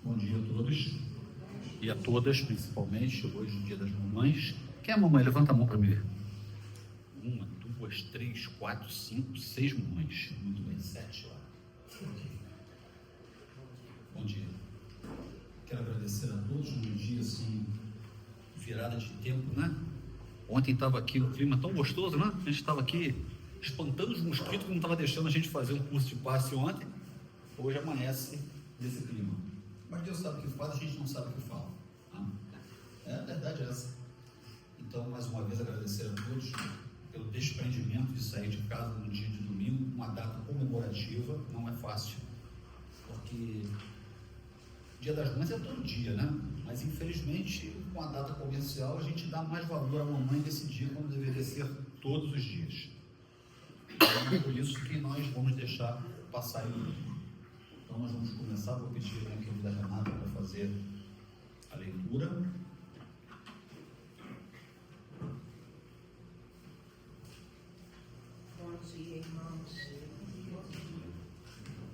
Bom dia a todos e a todas, principalmente hoje, dia das mamães. Quem é a mamãe? Levanta a mão para me ver. 1, 2, 3, 4, 5, 6 mamães. Muito bem, 7 lá. Bom dia. Quero agradecer a todos num dia assim, virada de tempo, né? Ontem estava aqui um clima tão gostoso, né? A gente estava aqui espantando os mosquitos que não estava deixando a gente fazer um curso de passe ontem. Hoje amanhece nesse clima. Mas Deus sabe o que faz, a gente não sabe o que fala. Né? É a verdade essa. Então, mais uma vez, agradecer a todos pelo desprendimento de sair de casa no dia de domingo, uma data comemorativa, não é fácil, porque Dia das Mães é todo dia, né? Mas infelizmente, com a data comercial, a gente dá mais valor à mamãe nesse dia, quando deveria ser todos os dias. Então, é por isso que nós vamos deixar passar aí o tempo. Então, nós vamos começar. Vou pedir a minha querida Renata para fazer a leitura. Bom dia, irmãos.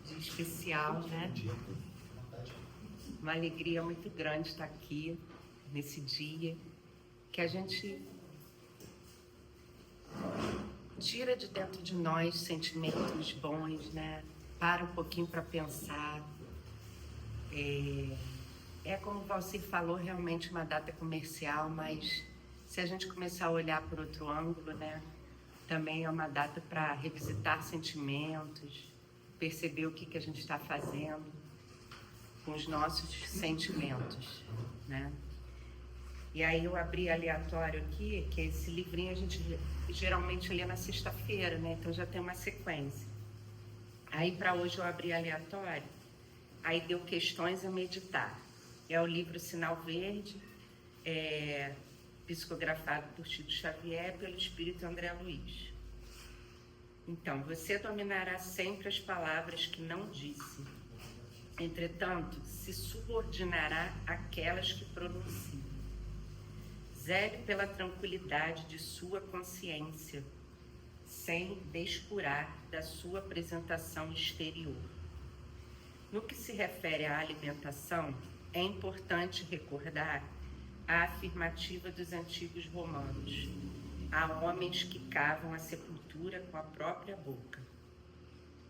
Dia especial, né? Bom dia. Uma alegria muito grande estar aqui nesse dia, que a gente tira de dentro de nós sentimentos bons, né? Para um pouquinho para pensar. É como o Valcir falou, realmente uma data comercial, mas se a gente começar a olhar por outro ângulo, né? Também é uma data para revisitar sentimentos, perceber o que a gente está fazendo com os nossos sentimentos, né? E aí eu abri aleatório aqui, que esse livrinho a gente geralmente lê na sexta-feira, né? Então já tem uma sequência. Aí para hoje eu abri aleatório, aí deu questões a meditar. É o livro Sinal Verde, psicografado por Chico Xavier pelo Espírito André Luiz. Então, você dominará sempre as palavras que não disse. Entretanto, se subordinará àquelas que pronuncia. Zele pela tranquilidade de sua consciência, sem descurar da sua apresentação exterior. No que se refere à alimentação, é importante recordar a afirmativa dos antigos romanos. Há homens que cavam a sepultura com a própria boca.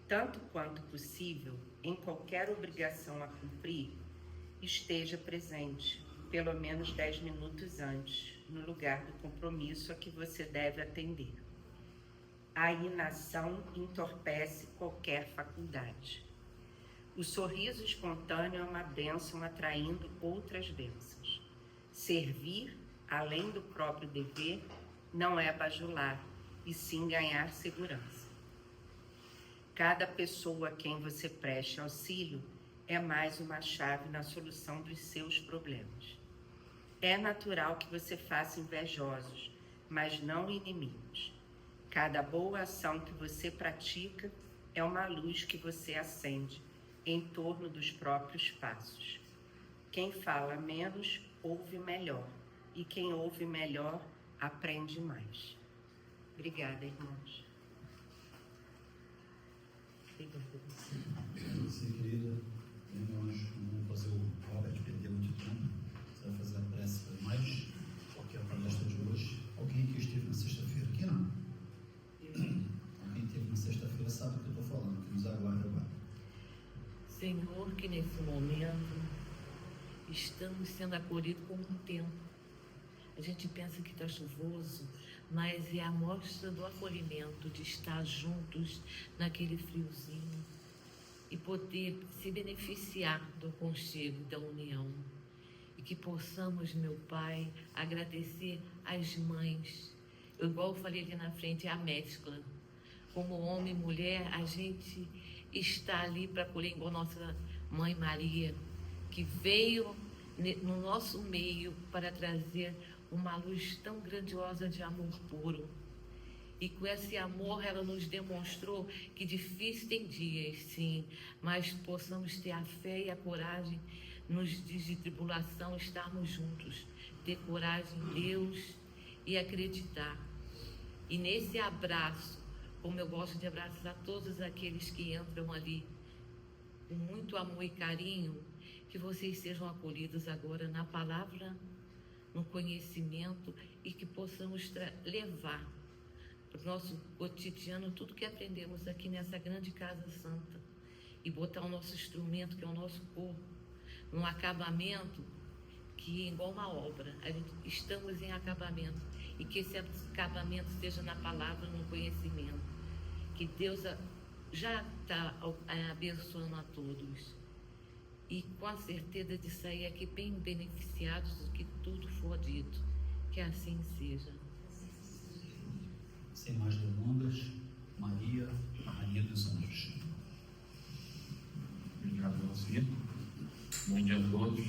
Tanto quanto possível, em qualquer obrigação a cumprir, esteja presente, pelo menos 10 minutos antes, no lugar do compromisso a que você deve atender. A inação entorpece qualquer faculdade. O sorriso espontâneo é uma bênção atraindo outras bênçãos. Servir, além do próprio dever, não é bajular, e sim ganhar segurança. Cada pessoa a quem você preste auxílio é mais uma chave na solução dos seus problemas. É natural que você faça invejosos, mas não inimigos. Cada boa ação que você pratica é uma luz que você acende em torno dos próprios passos. Quem fala menos, ouve melhor, e quem ouve melhor, aprende mais. Obrigada, irmãos. Obrigada. Você, querida, nós vamos fazer o Robert perder muito tempo. Você vai fazer a prece para mais qualquer palestra de hoje. Alguém que esteve na sexta-feira aqui, não? Alguém esteve na sexta-feira sabe o que eu estou falando, que nos aguarda agora. Senhor, que nesse momento estamos sendo acolhidos como um tempo. A gente pensa que está chuvoso, mas é a mostra do acolhimento, de estar juntos naquele friozinho e poder se beneficiar do aconchego, da união. E que possamos, meu Pai, agradecer às mães. Igual eu falei ali na frente, é a mescla. Como homem e mulher, a gente está ali para acolher, igual nossa Mãe Maria, que veio no nosso meio para trazer uma luz tão grandiosa de amor puro. E com esse amor ela nos demonstrou que difícil tem dias, sim, mas possamos ter a fé e a coragem nos dias de tribulação, estarmos juntos, ter coragem em Deus e acreditar. E nesse abraço, como eu gosto de abraçar todos aqueles que entram ali com muito amor e carinho, que vocês sejam acolhidos agora na palavra, no conhecimento e que possamos levar para o nosso cotidiano tudo que aprendemos aqui nessa grande casa santa e botar o nosso instrumento, que é o nosso corpo, num acabamento que, igual uma obra, estamos em acabamento, e que esse acabamento seja na palavra, no conhecimento, que Deus já está abençoando a todos, e com a certeza de sair aqui bem beneficiados do que tudo for dito, que assim seja. Sem mais demandas, Maria, a Rainha dos Anjos. Obrigado a você. Bom dia a todos.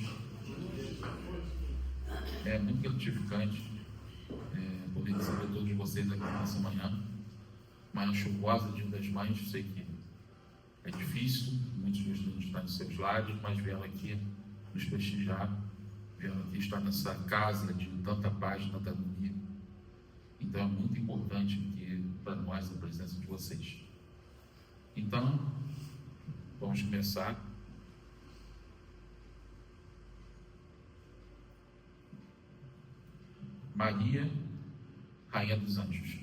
É muito gratificante poder receber todos vocês aqui nessa manhã chuvosa, Dia das Mães. Sei que é difícil, muitos de vocês estão em seus lares, mas vieram aqui nos prestigiar, vieram aqui estar nessa casa de tanta paz, tanta harmonia. Então é muito importante para nós a presença de vocês. Então, vamos começar. Maria, Rainha dos Anjos.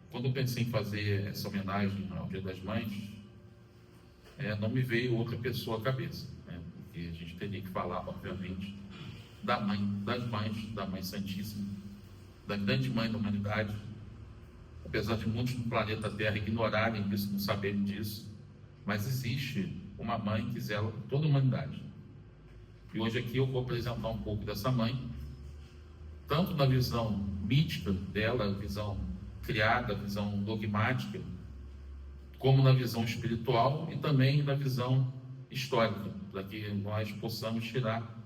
Quando eu pensei em fazer essa homenagem ao Dia das Mães, não me veio outra pessoa à cabeça, porque a gente teria que falar, obviamente, da Mãe das Mães, da Mãe Santíssima, da grande Mãe da humanidade. Apesar de muitos no planeta Terra ignorarem isso, não saberem disso, mas existe uma Mãe que zela por toda a humanidade. E hoje aqui eu vou apresentar um pouco dessa Mãe, tanto na visão mítica dela, a visão criada, a visão dogmática, como na visão espiritual e também na visão histórica, para que nós possamos tirar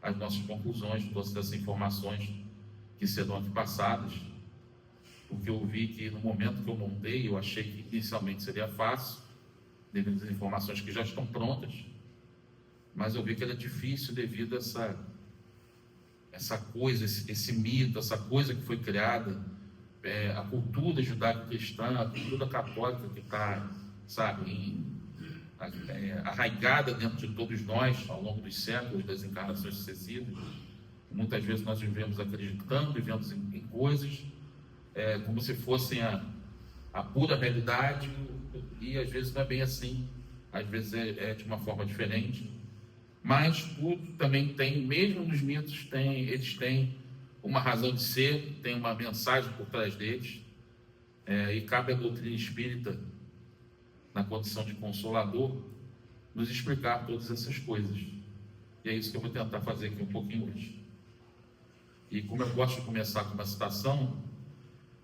as nossas conclusões, todas essas informações que serão aqui passadas, porque eu vi que no momento que eu montei, eu achei que inicialmente seria fácil, devido às informações que já estão prontas, mas eu vi que era difícil devido a essa coisa, esse mito, essa coisa que foi criada, a cultura judaico-cristã, a cultura católica que está, arraigada dentro de todos nós ao longo dos séculos, das encarnações sucessivas. Muitas vezes nós vivemos acreditando, vivemos em coisas como se fossem a pura realidade, e às vezes não é bem assim, às vezes é de uma forma diferente. Mas tudo também tem, mesmo nos mitos, eles têm uma razão de ser, tem uma mensagem por trás deles, e cabe à doutrina espírita, na condição de consolador, nos explicar todas essas coisas. E é isso que eu vou tentar fazer aqui um pouquinho hoje. E como eu gosto de começar com uma citação,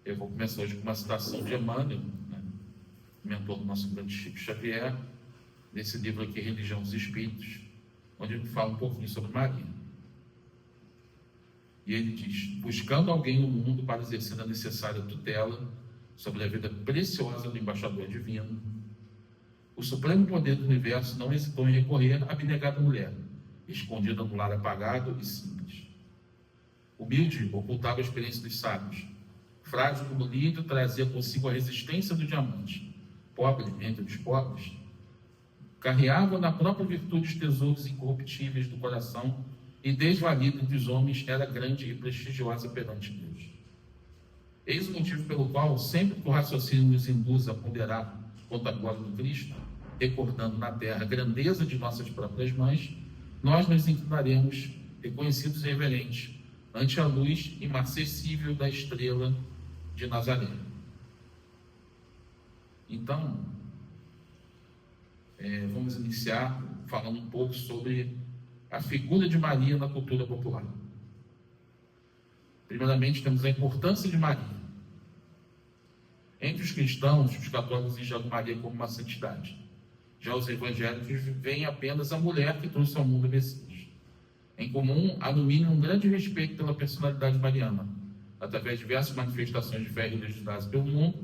eu vou começar hoje com uma citação de Emmanuel, mentor do nosso grande Chico Xavier, nesse livro aqui, Religião dos Espíritos, onde ele fala um pouquinho sobre Maria. E ele diz: buscando alguém no mundo para exercer a necessária tutela sobre a vida preciosa do embaixador divino, o supremo poder do universo não hesitou em recorrer à abnegada mulher, escondida no lar apagado e simples. Humilde, ocultava a experiência dos sábios. Frágil como lírio, trazia consigo a resistência do diamante. Pobre entre os pobres, carreava na própria virtude os tesouros incorruptíveis do coração, e desvalida dos homens era grande e prestigiosa perante Deus. Eis o motivo pelo qual, sempre que o raciocínio nos induz a ponderar quanto à glória do Cristo, recordando na terra a grandeza de nossas próprias mães, nós nos inclinaremos, reconhecidos e reverentes, ante a luz inacessível da estrela de Nazaré. Então, vamos iniciar falando um pouco sobre a figura de Maria na cultura popular. Primeiramente, temos a importância de Maria. Entre os cristãos, os católicos enxergam Maria como uma santidade. Já os evangélicos veem apenas a mulher que trouxe ao mundo o Messias. Em comum, há no mínimo um grande respeito pela personalidade mariana. Através de diversas manifestações de fé religiosa pelo mundo,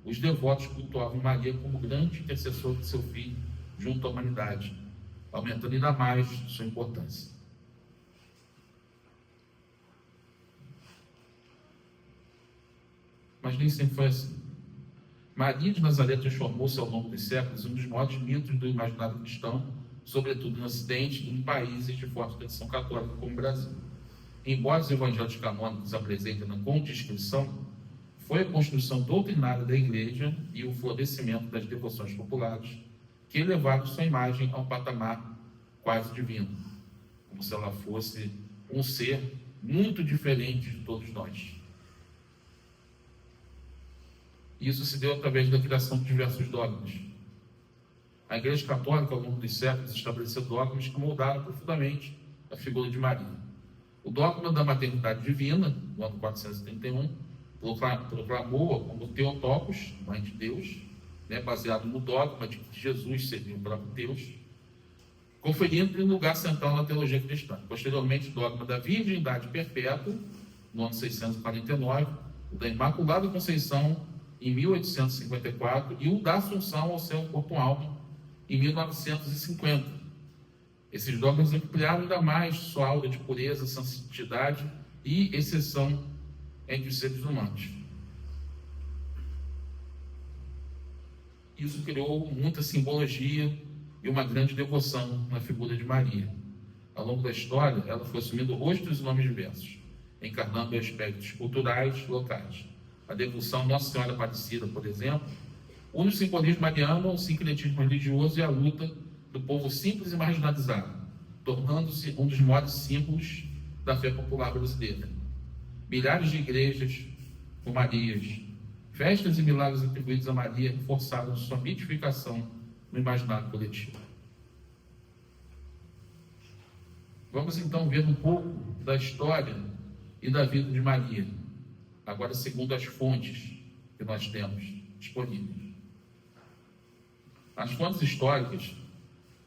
os devotos cultuavam Maria como grande intercessor de seu filho junto à humanidade, aumentando ainda mais sua importância. Mas nem sempre foi assim. Maria de Nazaré transformou-se ao longo dos séculos em um dos maiores mitos do imaginário cristão, sobretudo no Ocidente e em países de forte tradição católica como o Brasil. Embora os evangelhos canônicos apresentem com descrição, foi a construção doutrinária da Igreja e o florescimento das devoções populares que elevaram sua imagem a um patamar quase divino, como se ela fosse um ser muito diferente de todos nós. Isso se deu através da criação de diversos dogmas. A Igreja Católica, ao longo dos séculos, estabeleceu dogmas que moldaram profundamente a figura de Maria. O dogma da maternidade divina, no ano 431, proclamou-a como Theotokos, mãe de Deus, baseado no dogma de que Jesus seria o próprio Deus, conferindo-lhe lugar central na teologia cristã. Posteriormente, o dogma da virgindade perpétua, no ano 649, o da Imaculada Conceição, em 1854, e o da Assunção ao céu corpo-alma, em 1950. Esses dogmas ampliaram ainda mais sua aura de pureza, santidade e exceção entre os seres humanos. Isso criou muita simbologia e uma grande devoção na figura de Maria. Ao longo da história, ela foi assumindo rostos e nomes diversos, encarnando aspectos culturais locais. A devoção à Nossa Senhora Aparecida, por exemplo, une o simbolismo mariano ao sincretismo religioso e à luta do povo simples e marginalizado, tornando-se um dos maiores símbolos da fé popular brasileira. Milhares de igrejas com Marias, festas e milagres atribuídos a Maria reforçaram sua mitificação no imaginário coletivo. Vamos então ver um pouco da história e da vida de Maria, agora segundo as fontes que nós temos disponíveis. As fontes históricas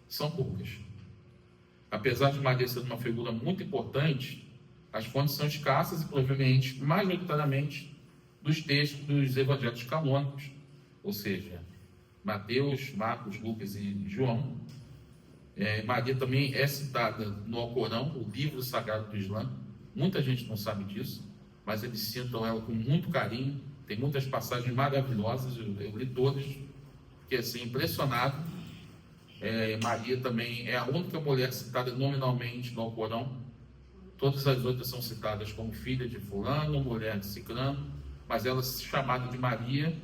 são poucas. Apesar de Maria ser uma figura muito importante, as fontes são escassas e provavelmente, majoritariamente, dos textos dos evangelhos canônicos, ou seja, Mateus, Marcos, Lucas e João. Maria também é citada no Alcorão, o livro sagrado do Islã. Muita gente não sabe disso, mas eles citam ela com muito carinho. Tem muitas passagens maravilhosas, eu li todas, fiquei assim impressionado. Maria também é a única mulher citada nominalmente no Alcorão. Todas as outras são citadas como filha de fulano, mulher de ciclano, mas ela é chamada de Maria,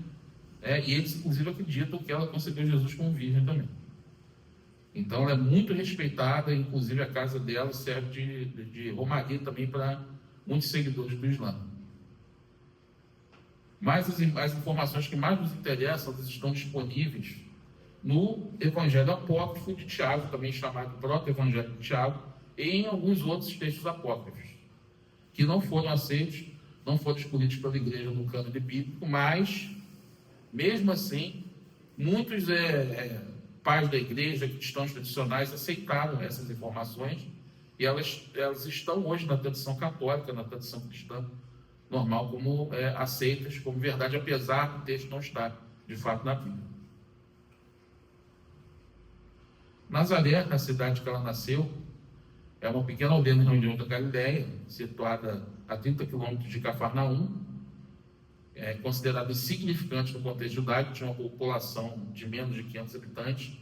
e eles inclusive acreditam que ela concebeu Jesus como virgem também. Então ela é muito respeitada, inclusive a casa dela serve de romaria também para muitos seguidores do Islã. Mas as informações que mais nos interessam estão disponíveis no Evangelho Apócrifo de Tiago, também chamado Proto-Evangelho de Tiago, e em alguns outros textos apócrifos, que não foram aceitos, não foram escolhidos pela Igreja no cânone bíblico, mas, mesmo assim, muitos pais da Igreja, cristãos tradicionais, aceitaram essas informações, e elas estão hoje na tradição católica, na tradição cristã normal, como aceitas como verdade, apesar do texto não estar, de fato, na Bíblia. Nazaré, a cidade que ela nasceu, é uma pequena aldeia na região da Galileia, situada a 30 quilômetros de Cafarnaum, considerada insignificante no contexto judaico, tinha uma população de menos de 500 habitantes,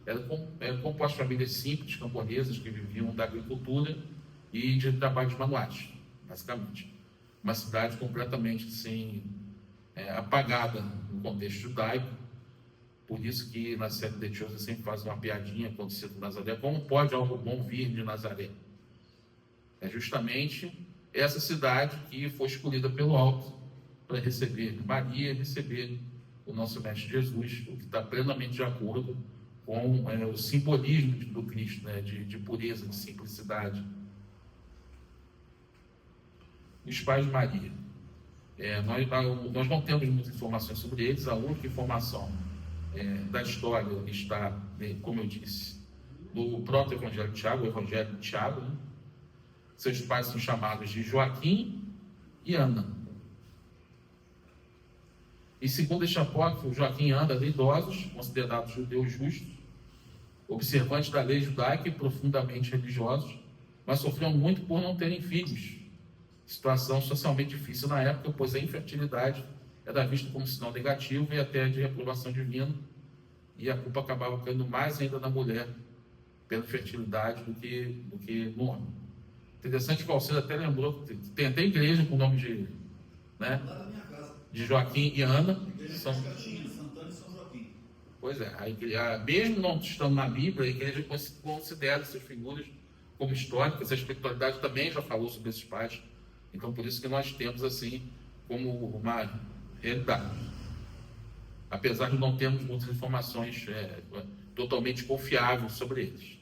era composta de famílias simples, camponesas, que viviam da agricultura e de trabalhos manuais, basicamente. Uma cidade completamente assim, apagada no contexto judaico. Por isso que na série de Tiosa sempre faz uma piadinha quando cita Nazaré. Como pode algo bom vir de Nazaré? É justamente essa cidade que foi escolhida pelo alto para receber Maria, receber o nosso Mestre Jesus, o que está plenamente de acordo com o simbolismo do Cristo, de pureza, de simplicidade. Os pais de Maria. Nós não temos muitas informações sobre eles. A única informação da história está, como eu disse, no Proto-Evangelho de Tiago, o Evangelho de Tiago. Seus pais são chamados de Joaquim e Ana. E segundo este apócrifo, Joaquim e Ana eram idosos, considerados judeus justos, observantes da lei judaica e profundamente religiosos, mas sofriam muito por não terem filhos. Situação socialmente difícil na época, pois a infertilidade era visto como sinal negativo e até de reprovação divina, e a culpa acabava caindo mais ainda na mulher, pela fertilidade, do que no homem. Interessante que o Alceu até lembrou, tem até igreja com o nome de, né, Lá da minha casa. de Joaquim e Ana. Igreja São, Cascatinha, Santana e São Joaquim. pois é, mesmo não estando na Bíblia, a igreja considera essas figuras como históricas. A espiritualidade também já falou sobre esses pais. Então, por isso que nós temos assim como uma realidade. Apesar de não termos muitas informações totalmente confiáveis sobre eles.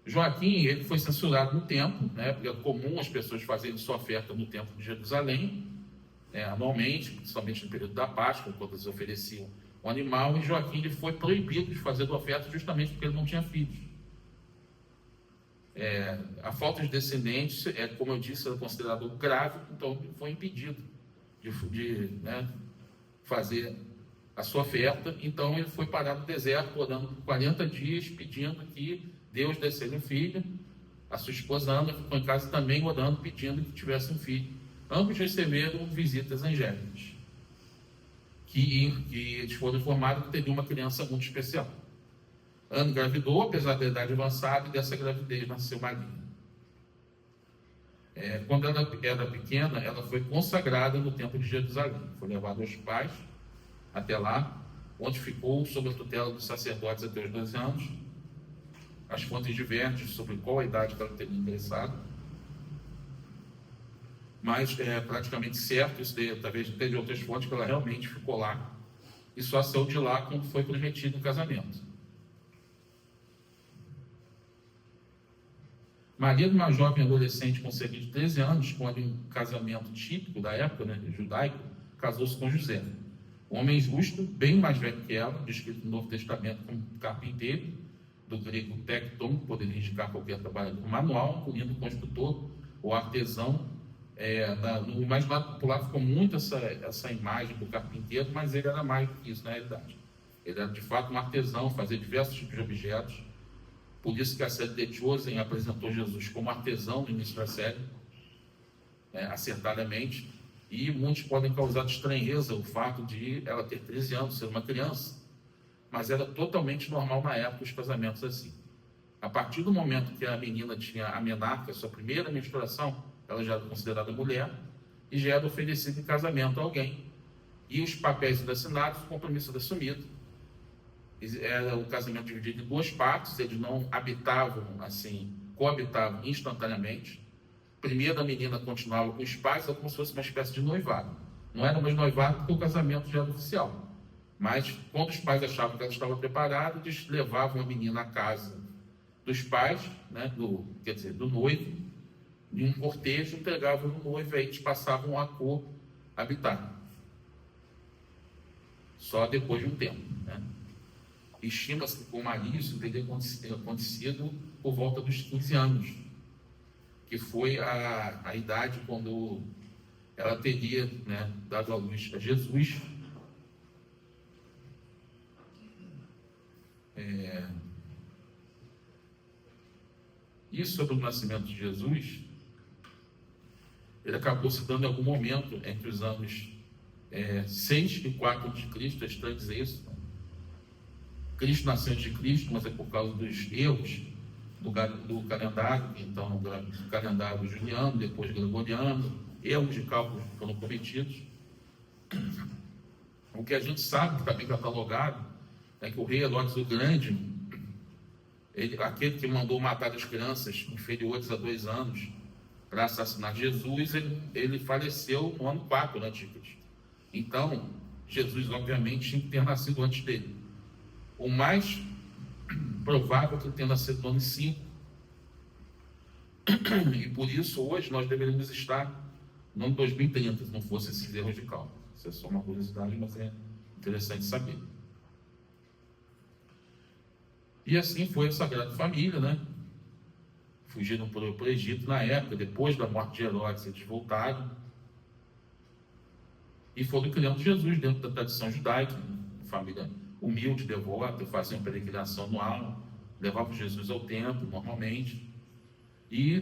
Joaquim, ele foi censurado no templo, né, porque é comum as pessoas fazerem sua oferta no templo de Jerusalém, anualmente, principalmente no período da Páscoa, quando eles ofereciam um animal, e Joaquim ele foi proibido de fazer a oferta justamente porque ele não tinha filhos. A falta de descendentes, como eu disse, era considerado grave, então ele foi impedido de fazer a sua oferta. Então ele foi parar no deserto, orando por 40 dias, pedindo que Deus desse-lhe um filho. A sua esposa Ana ficou em casa também orando, pedindo que tivesse um filho. Ambos receberam visitas angélicas, que eles foram informados que teria uma criança muito especial. Ana engravidou, apesar da idade avançada, e dessa gravidez nasceu Maria. Quando ela era pequena, ela foi consagrada no templo de Jerusalém. Foi levada aos pais até lá, onde ficou sob a tutela dos sacerdotes até os 12 anos. As fontes divergem sobre qual a idade que ela teria ingressado, mas é praticamente certo, isso talvez tenha de outras fontes, que ela realmente ficou lá e só saiu de lá quando foi prometido o casamento. Maria, uma jovem adolescente com cerca de 13 anos, escolhe um casamento típico da época, judaico, casou-se com José, um homem justo, bem mais velho que ela, descrito no Novo Testamento como carpinteiro, do grego tecton, que poderia indicar qualquer trabalhador manual, incluindo o construtor ou artesão. No imaginário popular ficou muito essa imagem do carpinteiro, mas ele era mais do que isso na realidade. Ele era de fato um artesão, fazia diversos tipos de objetos. Por isso que a série de Chosen apresentou Jesus como artesão no início da série, acertadamente. E muitos podem causar estranheza o fato de ela ter 13 anos, ser uma criança. Mas era totalmente normal na época os casamentos assim. A partir do momento que a menina tinha a menarca, sua primeira menstruação, ela já era considerada mulher e já era oferecida em casamento a alguém. E os papéis eram assinados, o compromisso era assumido. Era o casamento dividido em duas partes, eles não habitavam assim, coabitavam instantaneamente. Primeiro a menina continuava com os pais, era como se fosse uma espécie de noivado. Não era mais noivado porque o casamento já era oficial. Mas quando os pais achavam que ela estava preparada, eles levavam a menina à casa dos pais, do noivo, em um cortejo, entregavam no noivo e aí eles passavam a coabitar. Só depois de um tempo. Estima-se que com Maria isso teria acontecido por volta dos 15 anos, que foi a idade quando ela teria dado à luz a Jesus. E sobre o nascimento de Jesus, ele acabou se dando em algum momento entre os anos 6 e 4 de Cristo. É estranho dizer isso. Cristo nasceu antes de Cristo, mas é por causa dos erros do calendário, então do calendário juliano, depois gregoriano, erros de cálculos que foram cometidos. O que a gente sabe, que está bem catalogado, é que o rei Herodes o Grande, aquele que mandou matar as crianças inferiores a 2 anos para assassinar Jesus, ele faleceu no ano 4 antes de Cristo. Então, Jesus, obviamente, tinha que ter nascido antes dele. O mais provável é que ele tenha nascido no ano 5. E por isso, hoje, nós deveríamos estar no ano 2030, se não fosse esses erros de cálculo. Isso é só uma curiosidade, mas é interessante saber. E assim foi a Sagrada Família, Fugiram para o Egito na época, depois da morte de Herodes, eles voltaram. E foram criando Jesus dentro da tradição judaica, família humilde, devota, faziam peregrinação anual, levavam Jesus ao templo, normalmente. E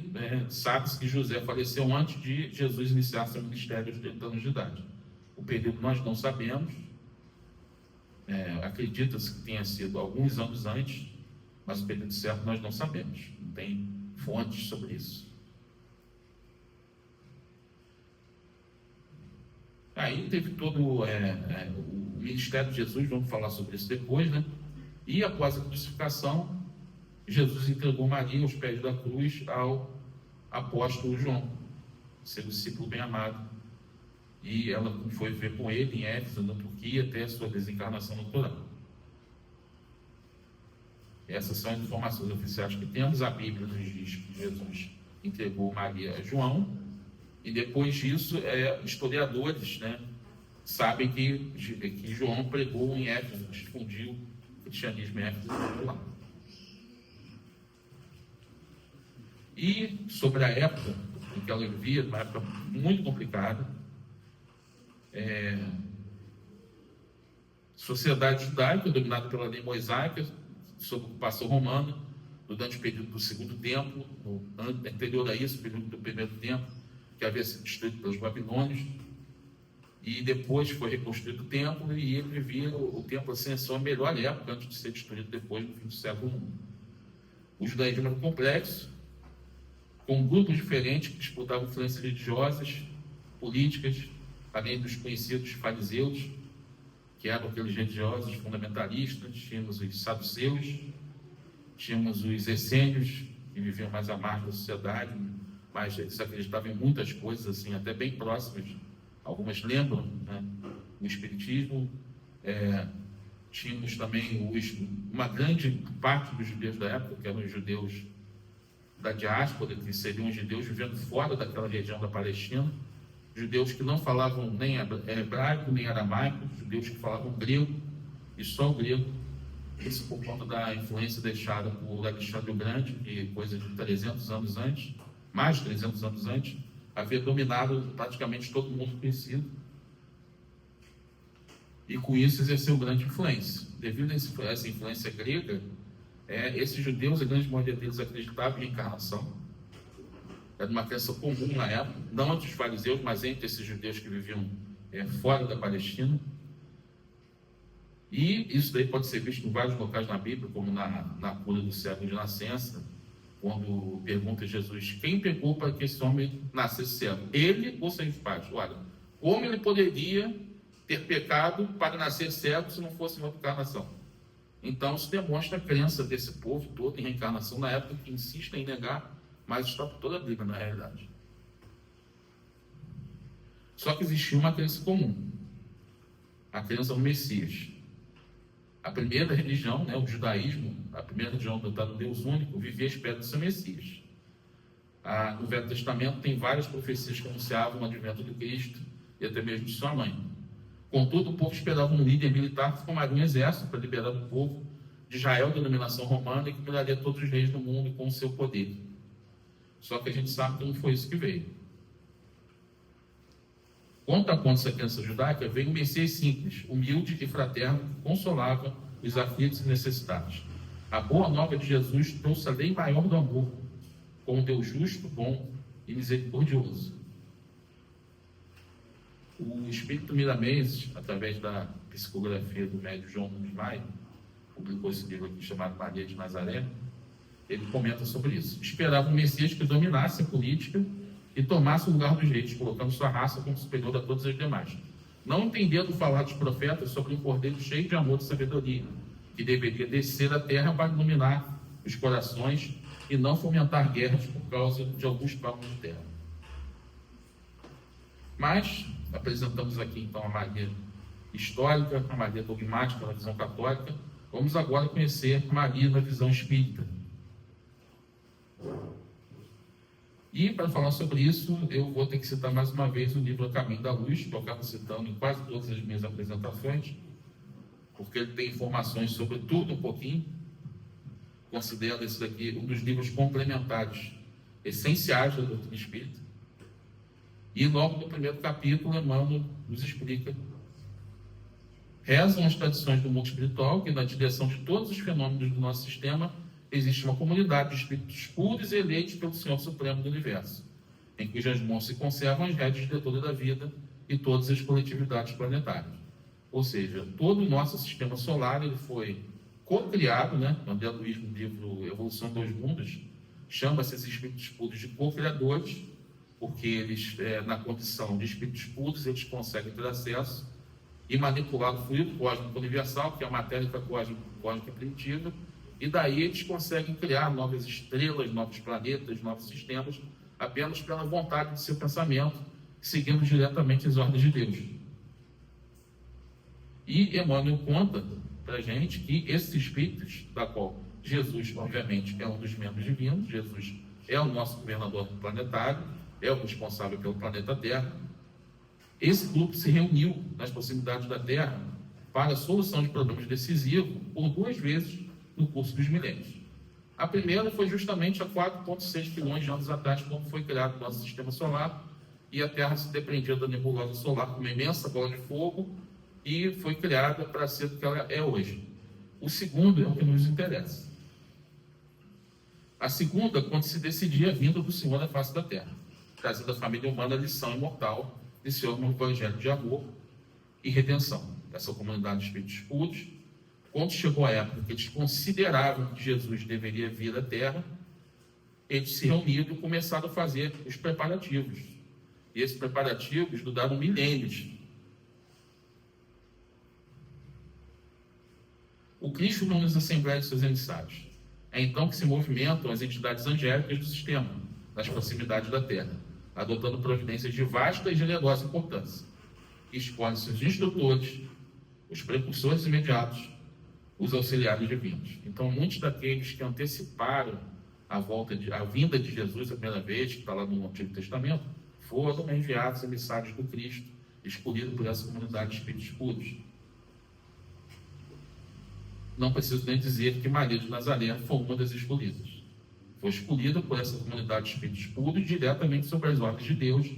sabe-se que José faleceu antes de Jesus iniciar seu ministério aos 30 anos de idade. O período nós não sabemos, acredita-se que tenha sido alguns anos antes, mas o período certo nós não sabemos, não tem fontes sobre isso. Aí teve todo o ministério de Jesus, vamos falar sobre isso depois, né? E após a crucificação, Jesus entregou Maria aos pés da cruz ao apóstolo João, seu discípulo bem amado. E ela foi viver com ele em Éfeso, na Turquia, até a sua desencarnação natural. Essas são as informações oficiais que temos. A Bíblia nos diz que Jesus entregou Maria a João, e depois disso, historiadores, né, sabem que João pregou em Éfeso, difundiu o cristianismo em Éfeso lá. E sobre a época em que ela vivia, uma época muito complicada, sociedade judaica dominada pela lei mosaica, sob ocupação romana, durante o período do Segundo Templo, anterior a isso, o período do Primeiro Templo, que havia sido destruído pelos babilônios, e depois foi reconstruído o templo, e ele vivia o templo assim, a sua melhor época, antes de ser destruído depois, no fim do século I. O judaísmo era complexo, com grupos diferentes que disputavam influências religiosas, políticas, além dos conhecidos fariseus, que eram aqueles religiosos fundamentalistas. Tínhamos os saduceus, tínhamos os essênios, que viviam mais à margem da sociedade, mas eles acreditavam em muitas coisas, assim, até bem próximas. Algumas lembram, né, o espiritismo. Tínhamos também uma grande parte dos judeus da época, que eram os judeus da diáspora, que seriam os judeus vivendo fora daquela região da Palestina, judeus que não falavam nem hebraico, nem aramaico, judeus que falavam grego, e só o grego. Isso por conta da influência deixada por Alexandre o Grande, que coisa de 300 anos antes, mais de 300 anos antes, havia dominado praticamente todo mundo conhecido, e com isso exerceu grande influência. Devido a essa influência grega, esses judeus, a grande maioria deles acreditavam em reencarnação. Era uma crença comum na época, não entre os fariseus, mas entre esses judeus que viviam fora da Palestina. E isso daí pode ser visto em vários locais na Bíblia, como na cura do cego de nascença, quando pergunta a Jesus: quem pecou para que esse homem nascesse cego? Ele ou seus pais? Olha, como ele poderia ter pecado para nascer cego se não fosse uma reencarnação? Então, isso demonstra a crença desse povo todo em reencarnação, na época que insistem em negar, mas está por toda a Bíblia, na realidade. Só que existia uma crença comum, a crença no Messias. A primeira religião, né, o judaísmo, a primeira religião adotada no Deus único, vivia à espera do seu Messias. No Velho Testamento tem várias profecias que anunciavam o advento de Cristo e até mesmo de sua mãe. Contudo, o povo esperava um líder militar que formaria um exército para liberar o povo de Israel da dominação romana e que mudaria todos os reis do mundo com o seu poder. Só que a gente sabe que não foi isso que veio. Contra essa crença judaica, veio um Messias simples, humilde e fraterno, que consolava os aflitos e necessitados. A boa nova de Jesus trouxe a lei maior do amor, como Deus justo, bom e misericordioso. O Espírito Miramês, através da psicografia do médium João Nunes Maia, publicou esse livro aqui chamado Maria de Nazaré. Ele comenta sobre isso. Esperava um Messias que dominasse a política e tomasse o lugar dos reis, colocando sua raça como superior a todas as demais. Não entendendo falar dos profetas sobre um cordeiro cheio de amor e sabedoria, que deveria descer à terra para iluminar os corações e não fomentar guerras por causa de alguns palmos de terra. Mas apresentamos aqui então a Maria histórica, a Maria dogmática na visão católica. Vamos agora conhecer a Maria na visão espírita. E para falar sobre isso, eu vou ter que citar mais uma vez o livro A Caminho da Luz, que eu acabo citando em quase todas as minhas apresentações, porque ele tem informações sobre tudo um pouquinho. Considero esse daqui um dos livros complementares, essenciais da doutrina espírita. E logo no primeiro capítulo, Emmanuel nos explica: rezam as tradições do mundo espiritual que, na direção de todos os fenômenos do nosso sistema, existe uma comunidade de espíritos puros e eleitos pelo Senhor Supremo do Universo, em cujas mãos se conservam as rédeas de toda a vida e todas as coletividades planetárias. Ou seja, todo o nosso sistema solar ele foi co-criado, né? André Luiz, no livro Evolução dos Mundos, chama esses espíritos puros de co-criadores, porque eles, na condição de espíritos puros, eles conseguem ter acesso e manipular o fluido cósmico universal, que é a matéria cósmica primitiva, e daí eles conseguem criar novas estrelas, novos planetas, novos sistemas, apenas pela vontade do seu pensamento, seguindo diretamente as ordens de Deus. E Emmanuel conta para a gente que esses espíritos, da qual Jesus, obviamente, é um dos membros divinos, Jesus é o nosso governador planetário, é o responsável pelo planeta Terra. Esse grupo se reuniu nas proximidades da Terra para a solução de problemas decisivos por 2 vezes no curso dos milênios. A primeira foi justamente há 4,6 bilhões de anos atrás, quando foi criado o nosso sistema solar, e a Terra se depreendia da nebulosa solar como uma imensa bola de fogo, e foi criada para ser o que ela é hoje. O segundo é o que nos interessa. A segunda, quando se decidia a vinda do Senhor à face da Terra, trazendo à família humana a lição imortal de seu evangelho de amor e redenção. Essa comunidade de espíritos puros, quando chegou a época que eles consideravam que Jesus deveria vir à Terra, eles se reuniram e começaram a fazer os preparativos. E esses preparativos duraram milênios. O Cristo não nos assembleia de seus emissários. É então que se movimentam as entidades angélicas do sistema, nas proximidades da Terra, adotando providências de vasta e generosa importância. Escolhem seus instrutores, os precursores imediatos, os auxiliares divinos. Então, muitos daqueles que anteciparam a vinda de Jesus a primeira vez, que está lá no Antigo Testamento, foram enviados emissários do Cristo, escolhidos por essa comunidade de espíritos puros. Não preciso nem dizer que Maria de Nazaré foi uma das escolhidas. Foi escolhida por essa comunidade de espíritos puros diretamente sob as ordens de Deus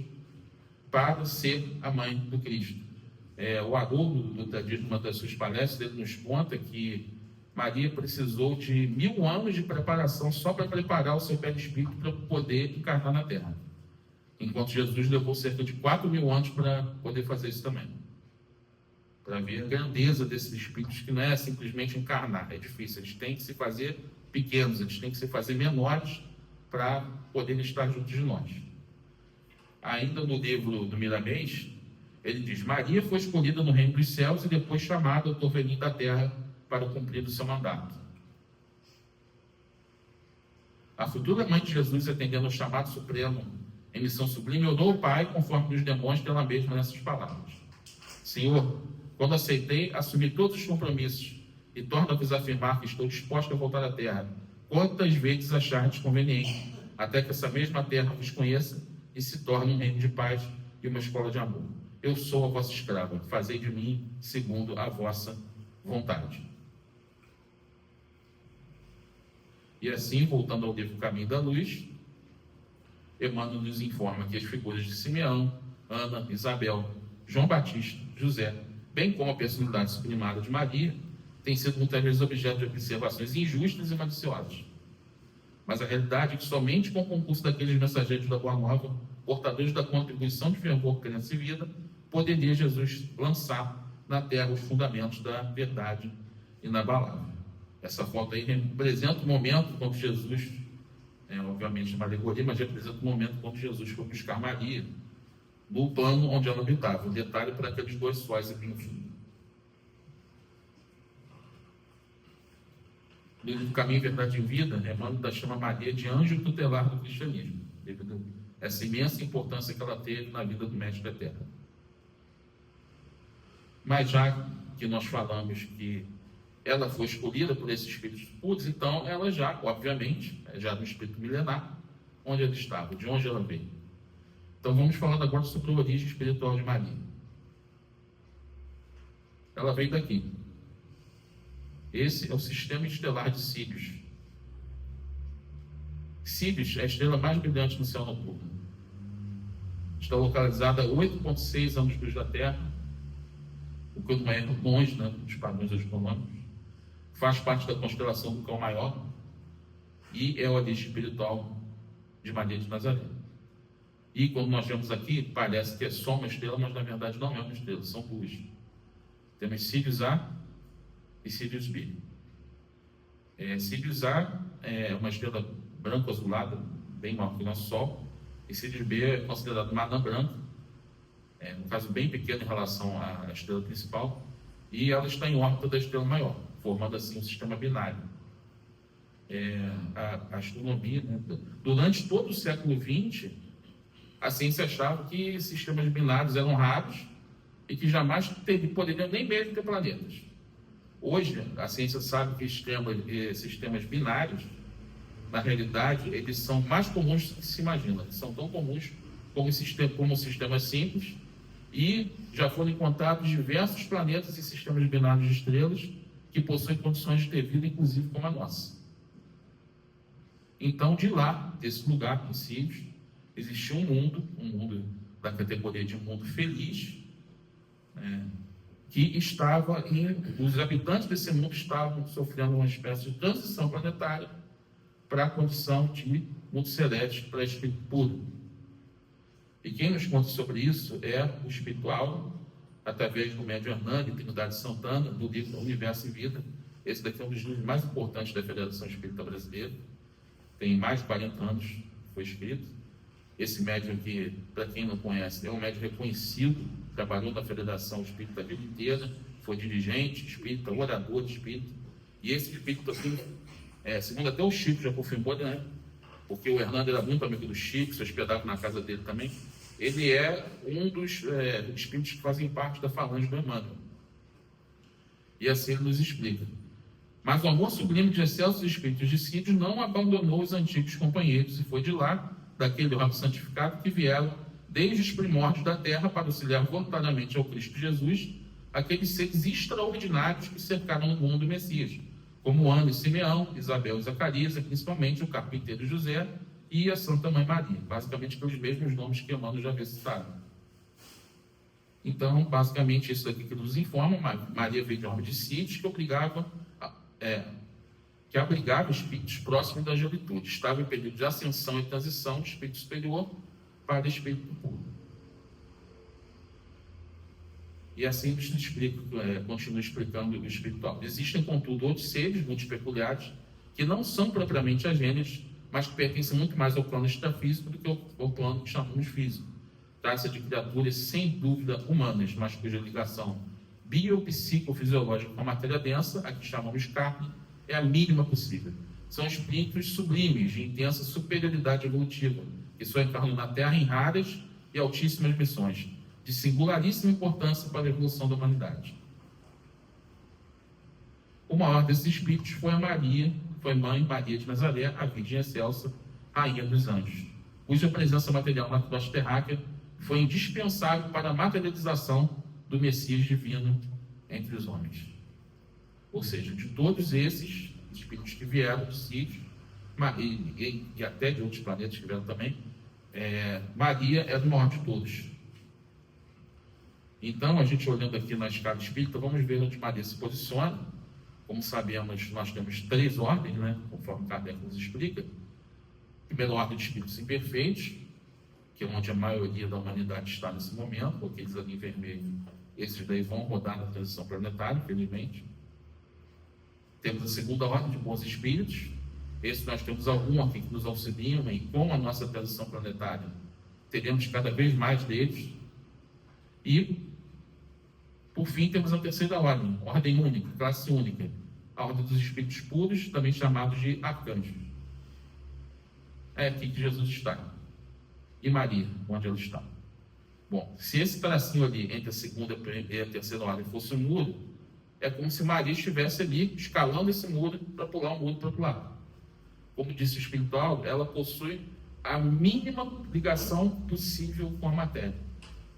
para ser a mãe do Cristo. O Haroldo, do Tadinho, numa das suas palestras, ele nos conta que Maria precisou de 1000 anos de preparação só para preparar o seu perispírito para poder encarnar na Terra. Enquanto Jesus levou cerca de 4.000 anos para poder fazer isso também. Para ver a grandeza desses espíritos, que não é simplesmente encarnar, é difícil. Eles têm que se fazer pequenos, eles têm que se fazer menores para poderem estar juntos de nós. Ainda no livro do Miramês, ele diz: Maria foi escolhida no reino dos céus e depois chamada ao porvenir da terra para cumprir o seu mandato. A futura mãe de Jesus, atendendo ao chamado supremo em missão sublime, orou ao Pai, conforme nos demonstra ela mesma nessas palavras: Senhor, quando aceitei, assumi todos os compromissos e torno a vos afirmar que estou disposto a voltar à terra, quantas vezes achardes conveniente, até que essa mesma terra vos conheça e se torne um reino de paz e uma escola de amor. Eu sou a vossa escrava, fazei de mim segundo a vossa vontade. E assim, voltando ao livro Caminho da Luz, Emmanuel nos informa que as figuras de Simeão, Ana, Isabel, João Batista, José, bem como a personalidade sublimada de Maria, têm sido muitas vezes objeto de observações injustas e maliciosas. Mas a realidade é que somente com o concurso daqueles mensageiros da Boa Nova, portadores da contribuição de fervor, crença e vida, poderia Jesus lançar na terra os fundamentos da verdade inabalável. Essa foto aí representa o momento quando Jesus, obviamente uma alegoria, mas representa o momento quando Jesus foi buscar Maria no plano onde ela habitava. Um detalhe para aqueles 2 sóis aqui no fundo. No livro Caminho, Verdade e Vida, Emmanuel chama Maria de anjo tutelar do cristianismo, devido a essa imensa importância que ela teve na vida do Mestre da Terra. Mas já que nós falamos que ela foi escolhida por esses espíritos puros, então ela já, obviamente, já no espírito milenar, onde ela estava, de onde ela veio. Então vamos falando agora sobre a origem espiritual de Maria. Ela veio daqui. Esse é o sistema estelar de Sírius. Sírius é a estrela mais brilhante no céu noturno. Está localizada a 8,6 anos-luz da Terra, o que não é longe, dos padrões astronômicos. Faz parte da constelação do Cão Maior, e é a origem espiritual de Maria de Nazaré. E quando nós vemos aqui, parece que é só uma estrela, mas na verdade não é uma estrela, são duas. Temos Sirius A e Sirius B. Sirius A é uma estrela branco-azulada, bem maior que o nosso Sol, e Sirius B é considerado uma anã branca, no caso bem pequeno em relação à estrela principal, e ela está em órbita da estrela maior, formando assim um sistema binário. A astronomia, né? Durante todo o século XX, a ciência achava que sistemas binários eram raros e que jamais poderiam nem mesmo ter planetas. Hoje, a ciência sabe que sistemas binários, na realidade, eles são mais comuns do que se imagina. Eles são tão comuns como sistemas simples, e já foram encontrados diversos planetas e sistemas binários de estrelas que possuem condições de ter vida, inclusive como a nossa. Então, de lá, desse lugar, em Sirius, existia um mundo da categoria de um mundo feliz, que estava os habitantes desse mundo estavam sofrendo uma espécie de transição planetária para a condição de mundo celeste, para espírito puro. E quem nos conta sobre isso é o espiritual, através do médium Hernani, Trindade Santana, do livro Universo e Vida. Esse daqui é um dos livros mais importantes da Federação Espírita Brasileira. Tem mais de 40 anos que foi escrito. Esse médium aqui, para quem não conhece, é um médium reconhecido, trabalhou na Federação Espírita a vida inteira, foi dirigente espírita, orador espírita. E esse espírito aqui, segundo até o Chico já confirmou, né? Porque o Hernando era muito amigo do Chico, se hospedava na casa dele também. Ele é um dos espíritos que fazem parte da falange do Emmanuel. E assim ele nos explica. Mas o amor sublime de excelsos espíritos de Sirius não abandonou os antigos companheiros, e foi de lá, daquele orbe santificado, que vieram desde os primórdios da terra para auxiliar voluntariamente ao Cristo Jesus aqueles seres extraordinários que cercaram o mundo do Messias, como Ana e Simeão, Isabel e Zacarias, e principalmente o carpinteiro José e a Santa Mãe Maria, basicamente pelos mesmos nomes que Emmanuel já havia citado. Então, basicamente, isso aqui que nos informa, Maria veio de orbe de Sirius, que abrigava espíritos próximos da angelitude, estava em período de ascensão e transição de espírito superior para espírito puro. E assim nos explica, continua explicando o espiritual. Existem, contudo, outros seres muito peculiares que não são propriamente agêneres, mas que pertencem muito mais ao plano extrafísico do que ao plano que chamamos físico. Trata-se de criaturas sem dúvida humanas, mas cuja ligação biopsicofisiológica com a matéria densa, a que chamamos carne, é a mínima possível. São espíritos sublimes, de intensa superioridade evolutiva, que só encarnam na Terra em raras e altíssimas missões, de singularíssima importância para a evolução da humanidade. O maior desses espíritos foi Mãe Maria de Nazaré, a Virgem Excelsa, Rainha dos Anjos, cuja presença material na crosta terráquea foi indispensável para a materialização do Messias divino entre os homens. Ou seja, de todos esses espíritos que vieram de Sirius, e até de outros planetas que vieram também, Maria é o maior de todos. Então, a gente olhando aqui na escala espírita, vamos ver onde Maria se posiciona. Como sabemos, nós temos 3 ordens, né? Conforme Kardec nos explica. Primeira ordem de espíritos imperfeitos, que é onde a maioria da humanidade está nesse momento, porque eles ali em vermelho, esses daí vão rodar na transição planetária, infelizmente. Temos a segunda ordem de bons espíritos. Esse nós temos algum aqui que nos auxiliam, e com a nossa transição planetária, teremos cada vez mais deles. E, por fim, temos a terceira ordem única, classe única, a ordem dos espíritos puros, também chamados de arcanjos. É aqui que Jesus está. E Maria, onde ela está? Bom, se esse pedacinho ali, entre a segunda e a terceira ordem, fosse um muro, é como se Maria estivesse ali, escalando esse muro, para pular um muro para o outro lado. Como disse o espiritual, ela possui a mínima ligação possível com a matéria.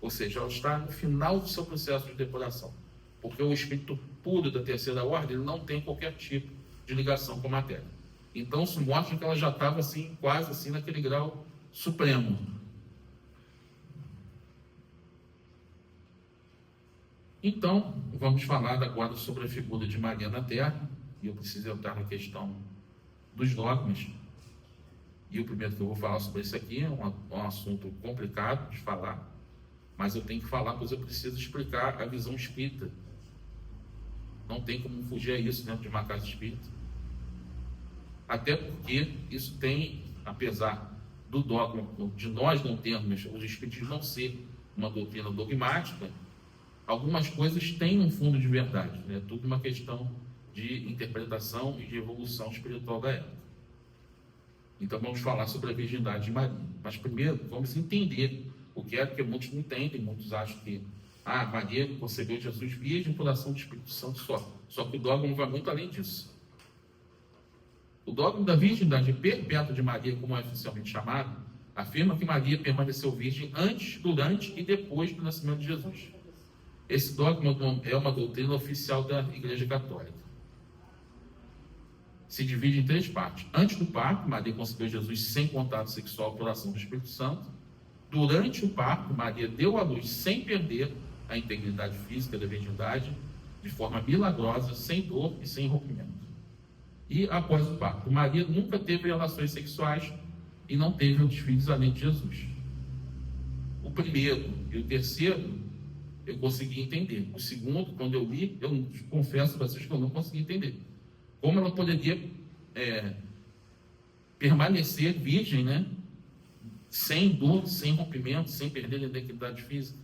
Ou seja, ela está no final do seu processo de depuração. Porque o espírito puro da terceira ordem, ele não tem qualquer tipo de ligação com a matéria. Então, isso mostra que ela já estava assim, quase assim, naquele grau supremo. Então, vamos falar agora sobre a figura de Maria na Terra, e eu preciso entrar na questão dos dogmas. E o primeiro que eu vou falar sobre isso aqui é um assunto complicado de falar, mas eu tenho que falar, pois eu preciso explicar a visão espírita. Não tem como fugir a isso dentro de uma casa espírita. Até porque isso tem, apesar do dogma, de nós não termos, os espíritos não ser uma doutrina dogmática, algumas coisas têm um fundo de verdade. É tudo uma questão de interpretação e de evolução espiritual da época. Então vamos falar sobre a virgindade de Maria. Mas primeiro vamos entender o que é, porque muitos não entendem, muitos acham que Maria concebeu Jesus virgem por ação do Espírito Santo só. Só que o dogma vai muito além disso. O dogma da virgindade perpétua de Maria, como é oficialmente chamado, afirma que Maria permaneceu virgem antes, durante e depois do nascimento de Jesus. Esse dogma é uma doutrina oficial da Igreja Católica. Se divide em 3 partes. Antes do parto, Maria concebeu Jesus sem contato sexual por ação do Espírito Santo. Durante o parto, Maria deu à luz sem perder a integridade física da virgindade, de forma milagrosa, sem dor e sem rompimento. E após o parto, Maria nunca teve relações sexuais e não teve outros filhos além de Jesus. O primeiro e o terceiro eu consegui entender. O segundo, quando eu li, eu confesso para vocês que eu não consegui entender. Como ela poderia permanecer virgem, né? Sem dor, sem rompimento, sem perder a integridade física.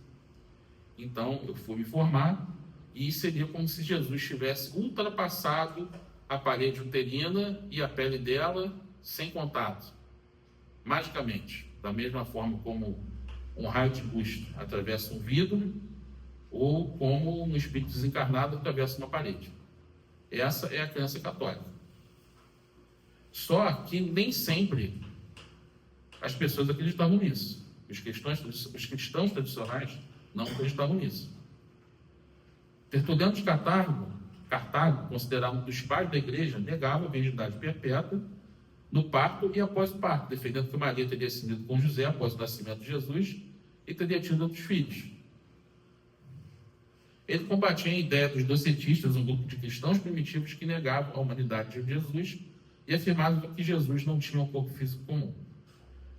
Então, eu fui me formar e seria como se Jesus tivesse ultrapassado a parede uterina e a pele dela sem contato, magicamente, da mesma forma como um raio de luz atravessa um vidro ou como um espírito desencarnado atravessa uma parede. Essa é a crença católica. Só que nem sempre as pessoas acreditavam nisso. Os cristãos tradicionais não acreditavam nisso. Tertuliano de Cartago, considerado um dos pais da igreja, negava a virgindade perpétua no parto e após o parto, defendendo que Maria teria se unido com José após o nascimento de Jesus e teria tido outros filhos. Ele combatia a ideia dos docetistas, um grupo de cristãos primitivos que negavam a humanidade de Jesus e afirmavam que Jesus não tinha um corpo físico comum.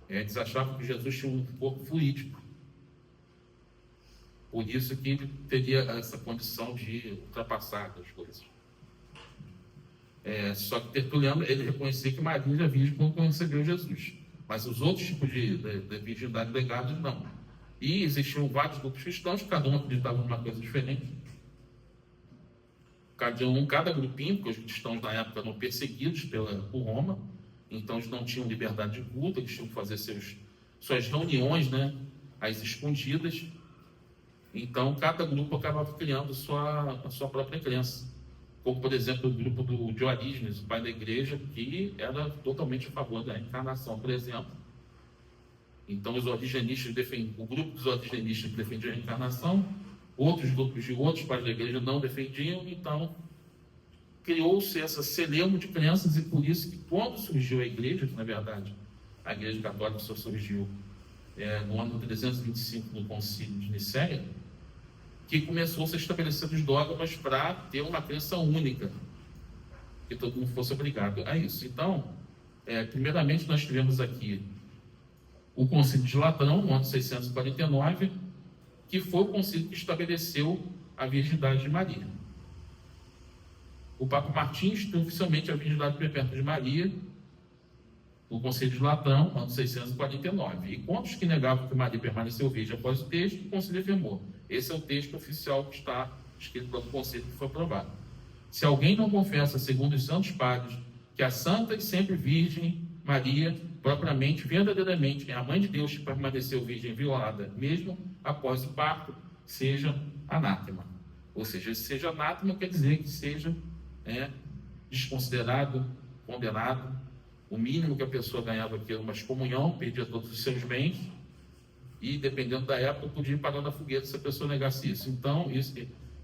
Eles achavam que Jesus tinha um corpo fluídico. Por isso que ele teria essa condição de ultrapassar as coisas. Só que Tertuliano, ele reconhecia que Maria era virgem quando concebeu Jesus. Mas os outros tipos de virgindade legados, não. E existiam vários grupos cristãos, cada um acreditava numa coisa diferente. Cada grupinho, porque os cristãos na época eram perseguidos por Roma, então eles não tinham liberdade de culto, eles tinham que fazer suas reuniões, né, às escondidas. Então cada grupo acabava criando a sua própria crença. Como, por exemplo, o grupo do Diorígenes, o pai da igreja, que era totalmente a favor da encarnação, por exemplo. Então os origenistas o grupo dos origenistas defendia a reencarnação, outros grupos de outros pais da igreja não defendiam, então criou-se essa celeuma de crenças, e por isso que quando surgiu a igreja, que na verdade a igreja católica só surgiu no ano 325 no concílio de Nicéia, que começou a se estabelecer os dogmas para ter uma crença única, que todo mundo fosse obrigado a isso. Então, primeiramente nós tivemos aqui o concílio de Latrão, no ano 649, que foi o concílio que estabeleceu a virgindade de Maria. O Papa Martins instituiu oficialmente a virgindade perpétua de Maria, o concílio de Latrão, ano 649. E quantos que negavam que Maria permaneceu virgem após o texto, o concílio afirmou: esse é o texto oficial que está escrito pelo concílio que foi aprovado. Se alguém não confessa, segundo os santos padres, que a santa e sempre virgem Maria, propriamente, verdadeiramente, é a mãe de Deus que permaneceu virgem violada, mesmo após o parto, seja anátema. Ou seja, seja anátema quer dizer que seja desconsiderado, condenado. O mínimo que a pessoa ganhava aqui era uma excomunhão, perdia todos os seus bens, e dependendo da época, podia ir parar na fogueira se a pessoa negasse isso. Então,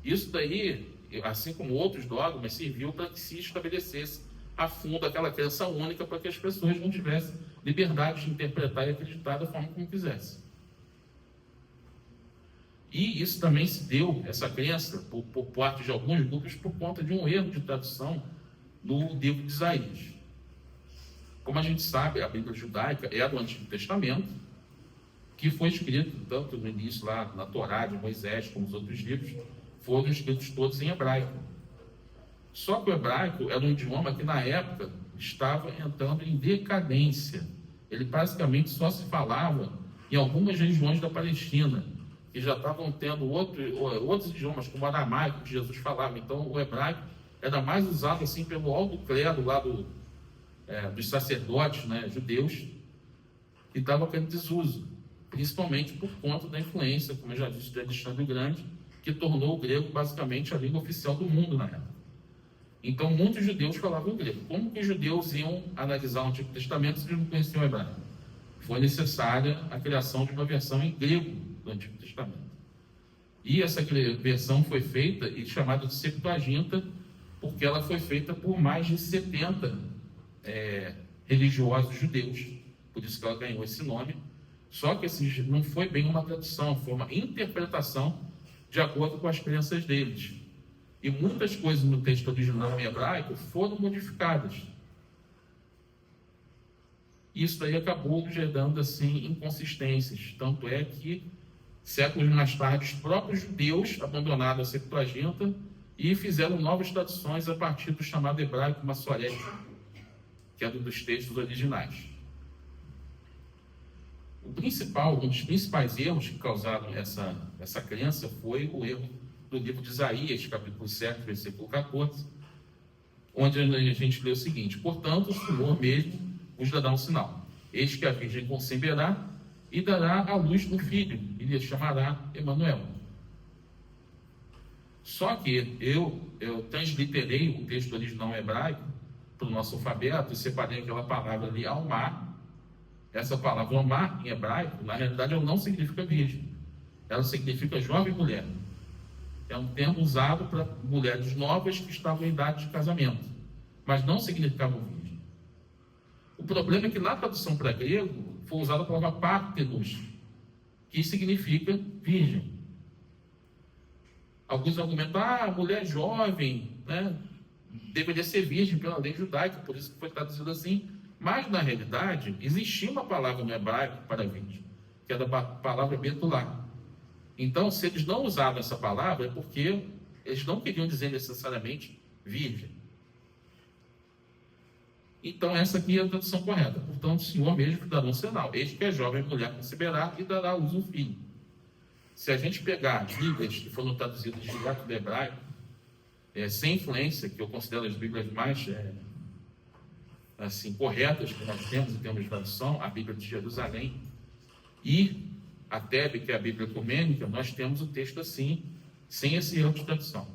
isso daí, assim como outros dogmas, serviu para que se estabelecesse a fundo aquela crença única, para que as pessoas não tivessem liberdade de interpretar e acreditar da forma como quisessem. E isso também se deu, essa crença, por parte de alguns grupos, por conta de um erro de tradução no livro de Isaías. Como a gente sabe, a Bíblia judaica é do Antigo Testamento, que foi escrito, tanto no início lá na Torá de Moisés, como os outros livros, foram escritos todos em hebraico. Só que o hebraico era um idioma que na época estava entrando em decadência. Ele basicamente só se falava em algumas regiões da Palestina, que já estavam tendo outros idiomas, como o aramaico, que Jesus falava. Então o hebraico era mais usado assim pelo alto clero lá dos sacerdotes, né, judeus, que estava tendo desuso, principalmente por conta da influência, como eu já disse, de Alexandre o Grande, que tornou o grego basicamente a língua oficial do mundo na época. Então muitos judeus falavam grego. Como que os judeus iam analisar o Antigo Testamento se eles não conheciam o hebraico? Foi necessária a criação de uma versão em grego do Antigo Testamento. E essa versão foi feita e chamada de Septuaginta, porque ela foi feita por mais de 70 religiosos judeus. Por isso que ela ganhou esse nome. Só que não foi bem uma tradução, foi uma interpretação de acordo com as crenças deles. E muitas coisas no texto original em hebraico foram modificadas. Isso daí acabou gerando assim inconsistências. Tanto é que séculos mais tarde os próprios judeus abandonaram a Septuaginta e fizeram novas traduções a partir do chamado hebraico massorético, que é dos textos originais. Um dos principais erros que causaram essa crença foi o erro do livro de Isaías, capítulo 7, versículo 14, onde a gente lê o seguinte: portanto, o Senhor mesmo vos dará um sinal. Eis que a Virgem conceberá e dará à luz um filho, e lhe chamará Emanuel. Só que eu transliterei o texto original hebraico para o nosso alfabeto e separei aquela palavra ali, almar. Essa palavra almar, em hebraico, na realidade, ela não significa virgem. Ela significa jovem mulher. É um termo usado para mulheres novas que estavam em idade de casamento, mas não significava virgem. O problema é que na tradução para grego foi usada a palavra partenos, que significa virgem. Alguns argumentam, a mulher jovem, né, deveria ser virgem pela lei judaica, por isso que foi traduzido assim. Mas, na realidade, existia uma palavra no hebraico para virgem, que era a palavra betulá. Então, se eles não usavam essa palavra, é porque eles não queriam dizer necessariamente virgem. Então, essa aqui é a tradução correta. Portanto, o Senhor mesmo dará um sinal. Eis que a jovem mulher conceberá e dará à luz um filho. Se a gente pegar Bíblias que foram traduzidas direto do hebraico, sem influência, que eu considero as Bíblias mais corretas que nós temos em termos de tradução, a Bíblia de Jerusalém e a Tebe, que é a Bíblia ecumênica, nós temos o texto assim, sem esse erro de tradução.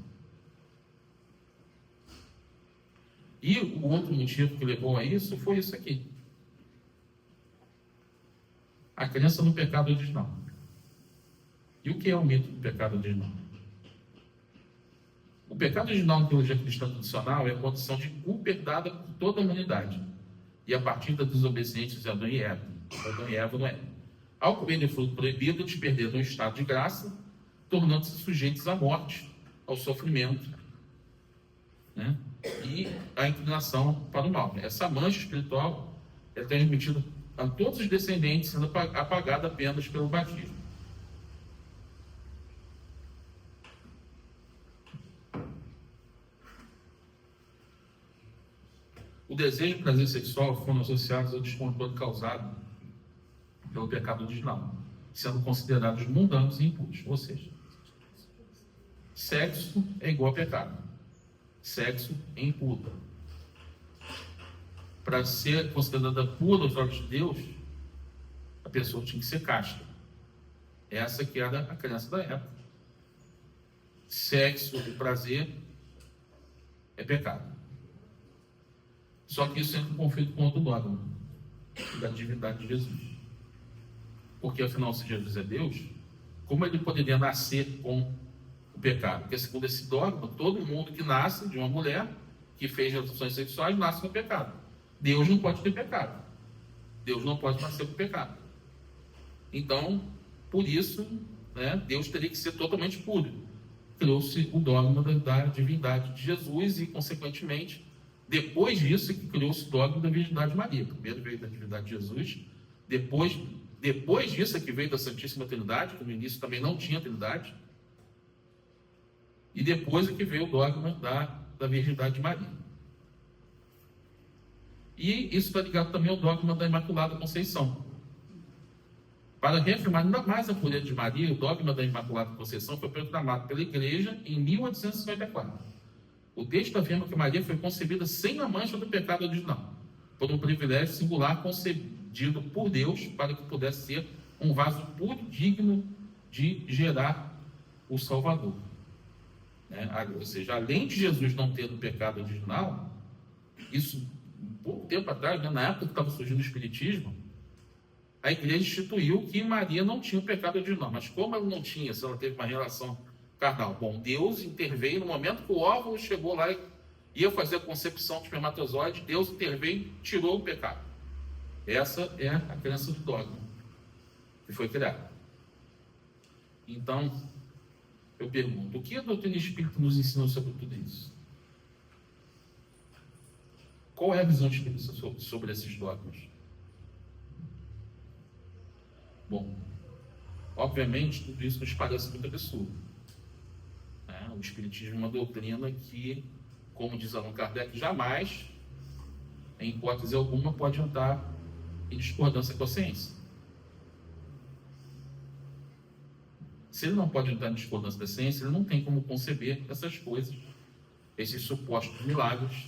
E o outro motivo que levou a isso foi isso aqui: a crença no pecado original. E o que é o mito do pecado original? O pecado original na teologia cristã tradicional é a condição de culpa herdada por toda a humanidade, e a partir da desobediência de Adão e Eva. Adão e Eva não é. Ao comerem o fruto proibido, eles perderam o estado de graça, tornando-se sujeitos à morte, ao sofrimento, né, e à inclinação para o mal. Essa mancha espiritual é transmitida a todos os descendentes, sendo apagada apenas pelo batismo. O desejo e o prazer sexual foram associados ao descontrole causado pelo pecado original, sendo considerados mundanos e impuros. Ou seja, sexo é igual a pecado. Sexo é impuro. Para ser considerada pura aos olhos de Deus, a pessoa tinha que ser casta. Essa que era a crença da época. Sexo e prazer é pecado. Só que isso entra em conflito com outro dogma da divindade de Jesus. Porque, afinal, se Jesus é Deus, como ele poderia nascer com o pecado? Porque, segundo esse dogma, todo mundo que nasce de uma mulher que fez relações sexuais nasce com pecado. Deus não pode ter pecado. Deus não pode nascer com pecado. Então, por isso, né, Deus teria que ser totalmente puro. Criou-se o dogma da divindade de Jesus e, consequentemente, Depois disso é que criou-se o dogma da virgindade de Maria. Primeiro veio da divindade de Jesus, depois disso é que veio da Santíssima Trindade, que no início também não tinha Trindade, e depois é que veio o dogma da virgindade de Maria. E isso está ligado também ao dogma da Imaculada Conceição. Para reafirmar ainda mais a pureza de Maria, o dogma da Imaculada Conceição foi proclamado pela Igreja em 1854. O texto afirma que Maria foi concebida sem a mancha do pecado original, por um privilégio singular concedido por Deus para que pudesse ser um vaso puro digno de gerar o Salvador. Ou seja, além de Jesus não ter o pecado original, isso, um pouco tempo atrás, na época que estava surgindo o Espiritismo, a Igreja instituiu que Maria não tinha o pecado original. Mas como ela não tinha, se ela teve uma relação carnal? Bom, Deus interveio no momento que o óvulo chegou lá e ia fazer a concepção do espermatozoide, Deus interveio e tirou o pecado. Essa é a crença do dogma que foi criada. Então, eu pergunto, o que a doutrina espírita nos ensina sobre tudo isso? Qual é a visão espírita sobre esses dogmas? Bom, obviamente, tudo isso nos parece muito absurdo. O Espiritismo é uma doutrina que, como diz Allan Kardec, jamais, em hipótese alguma, pode entrar em discordância com a ciência. Se ele não pode entrar em discordância da ciência, ele não tem como conceber essas coisas, esses supostos milagres,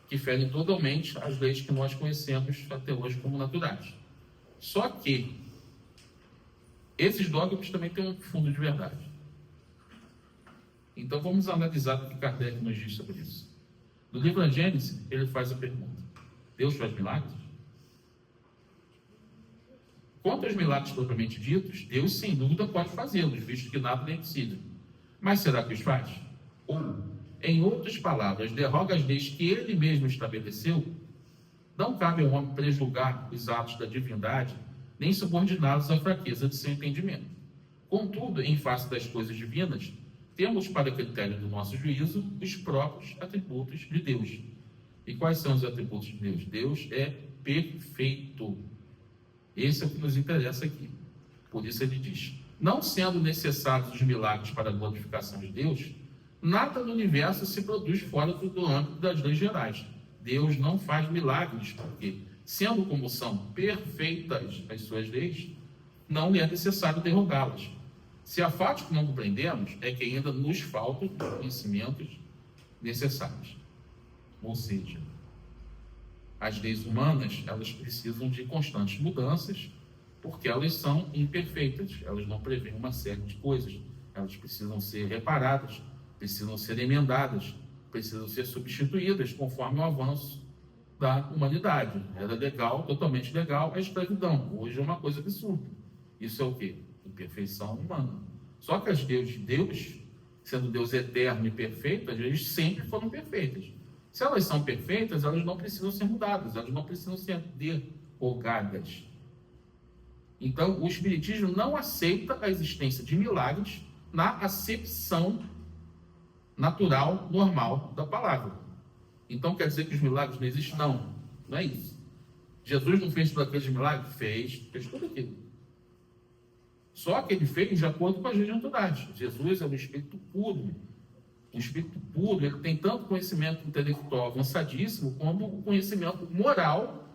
que ferem totalmente as leis que nós conhecemos até hoje como naturais. Só que esses dogmas também têm um fundo de verdade. Então vamos analisar o que Kardec nos diz sobre isso. No livro A Gênese, ele faz a pergunta: Deus faz milagres? Quanto aos milagres propriamente ditos, Deus sem dúvida pode fazê-los, visto que nada é impossível. Mas será que os faz? Ou, em outras palavras, derroga as leis que ele mesmo estabeleceu? Não cabe ao homem prejulgar os atos da divindade, nem subordiná-los à fraqueza de seu entendimento. Contudo, em face das coisas divinas, temos para critério do nosso juízo os próprios atributos de Deus. E quais são os atributos de Deus? Deus é perfeito. Esse é o que nos interessa aqui. Por isso ele diz: não sendo necessários os milagres para a glorificação de Deus, nada no universo se produz fora do âmbito das leis gerais. Deus não faz milagres, porque, sendo como são perfeitas as suas leis, não lhe é necessário derrogá-las. Se há fatos que não compreendemos, é que ainda nos faltam os conhecimentos necessários. Ou seja, as leis humanas, elas precisam de constantes mudanças, porque elas são imperfeitas, elas não prevêem uma série de coisas, elas precisam ser reparadas, precisam ser emendadas, precisam ser substituídas conforme o avanço da humanidade. Era legal, totalmente legal, a escravidão. Hoje é uma coisa absurda. Isso é o quê? Imperfeição humana. Só que as leis de Deus, sendo Deus eterno e perfeito, as leis sempre foram perfeitas. Se elas são perfeitas, elas não precisam ser mudadas, elas não precisam ser derrogadas. Então, o Espiritismo não aceita a existência de milagres na acepção natural, normal da palavra. Então, quer dizer que os milagres não existem? Não, não é isso. Jesus não fez todos aqueles milagres? Fez tudo aquilo. Só que ele fez de acordo com as leis naturais. Jesus é um espírito puro. O espírito puro, ele tem tanto conhecimento intelectual avançadíssimo, como o conhecimento moral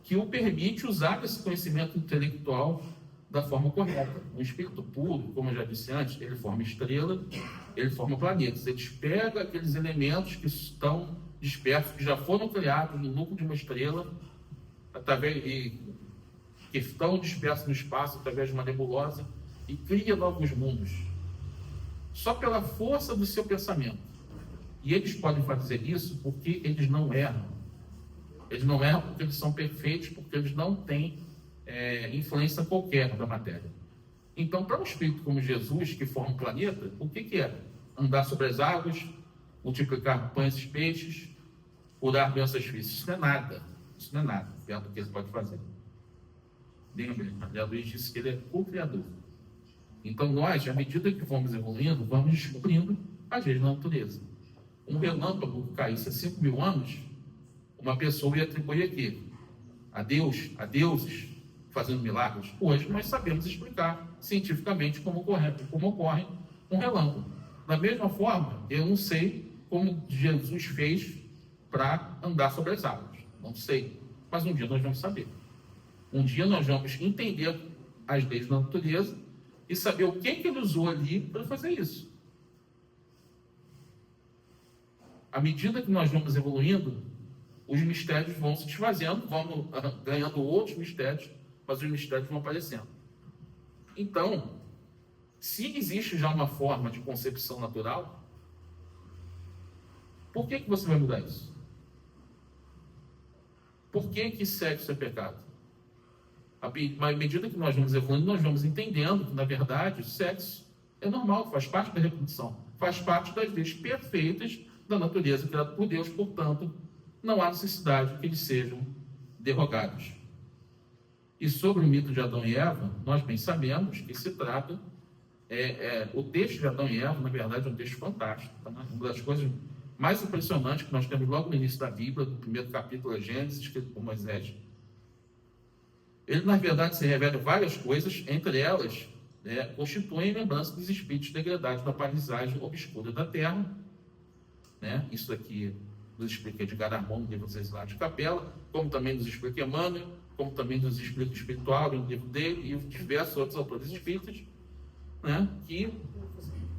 que o permite usar esse conhecimento intelectual da forma correta. O espírito puro, como eu já disse antes, ele forma estrela, ele forma planetas. Ele pega aqueles elementos que estão dispersos, que já foram criados no núcleo de uma estrela, que estão dispersos no espaço através de uma nebulosa, e cria novos mundos. Só pela força do seu pensamento. E eles podem fazer isso porque eles não erram. Eles não erram porque eles são perfeitos, porque eles não têm influência qualquer da matéria. Então, para um espírito como Jesus, que forma um planeta, o que é? Andar sobre as águas, multiplicar pães e peixes, curar doenças físicas. Isso não é nada. Isso não é nada, perto do que ele pode fazer. Lembre, André Luiz disse que ele é co-criador. Então nós, à medida que vamos evoluindo, vamos descobrindo as leis da natureza. Um relâmpago que caísse há 5.000 anos, uma pessoa ia atribuir aqui a Deus, a deuses, fazendo milagres. Hoje nós sabemos explicar cientificamente como ocorre um relâmpago. Da mesma forma, eu não sei como Jesus fez para andar sobre as águas. Não sei. Mas um dia nós vamos saber. Um dia nós vamos entender as leis da natureza e saber o que ele usou ali para fazer isso. À medida que nós vamos evoluindo, os mistérios vão se desfazendo, vamos ganhando outros mistérios, mas os mistérios vão aparecendo. Então, se existe já uma forma de concepção natural, por que você vai mudar isso? Por que sexo é pecado? À medida que nós vamos evoluindo, nós vamos entendendo que, na verdade, o sexo é normal, faz parte da reprodução, faz parte das leis perfeitas da natureza criada por Deus, portanto, não há necessidade que eles sejam derrogados. E sobre o mito de Adão e Eva, nós bem sabemos que se trata, o texto de Adão e Eva, na verdade, é um texto fantástico. Tá? Uma das coisas mais impressionantes que nós temos logo no início da Bíblia, no primeiro capítulo, a Gênesis, escrito por Moisés. Ele, na verdade, se revela várias coisas, entre elas, constituem lembrança dos espíritos degradados da paisagem obscura da terra. Isso aqui nos explica Edgar Armand no livro dos Exilados de Capela, como também nos explica Emmanuel, como também nos explica o Espiritual, no livro dele, e diversos outros autores espíritas, que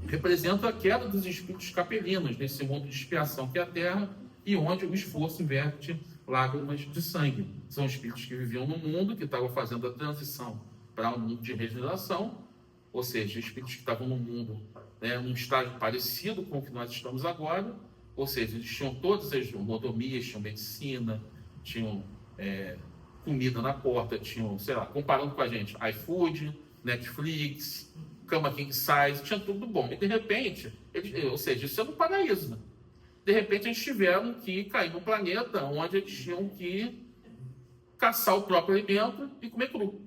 representam a queda dos espíritos capelinos nesse mundo de expiação que é a Terra, e onde o esforço inverte lágrimas de sangue. São espíritos que viviam no mundo, que estavam fazendo a transição para um mundo de regeneração, ou seja, espíritos que estavam no mundo, num estágio parecido com o que nós estamos agora, ou seja, eles tinham todas as mordomias, tinham medicina, tinham comida na porta, tinham, sei lá, comparando com a gente, iFood, Netflix, cama king size, tinha tudo bom. E de repente, ou seja, isso é no paraíso, né? De repente eles tiveram que cair num planeta onde eles tinham que caçar o próprio alimento e comer cru.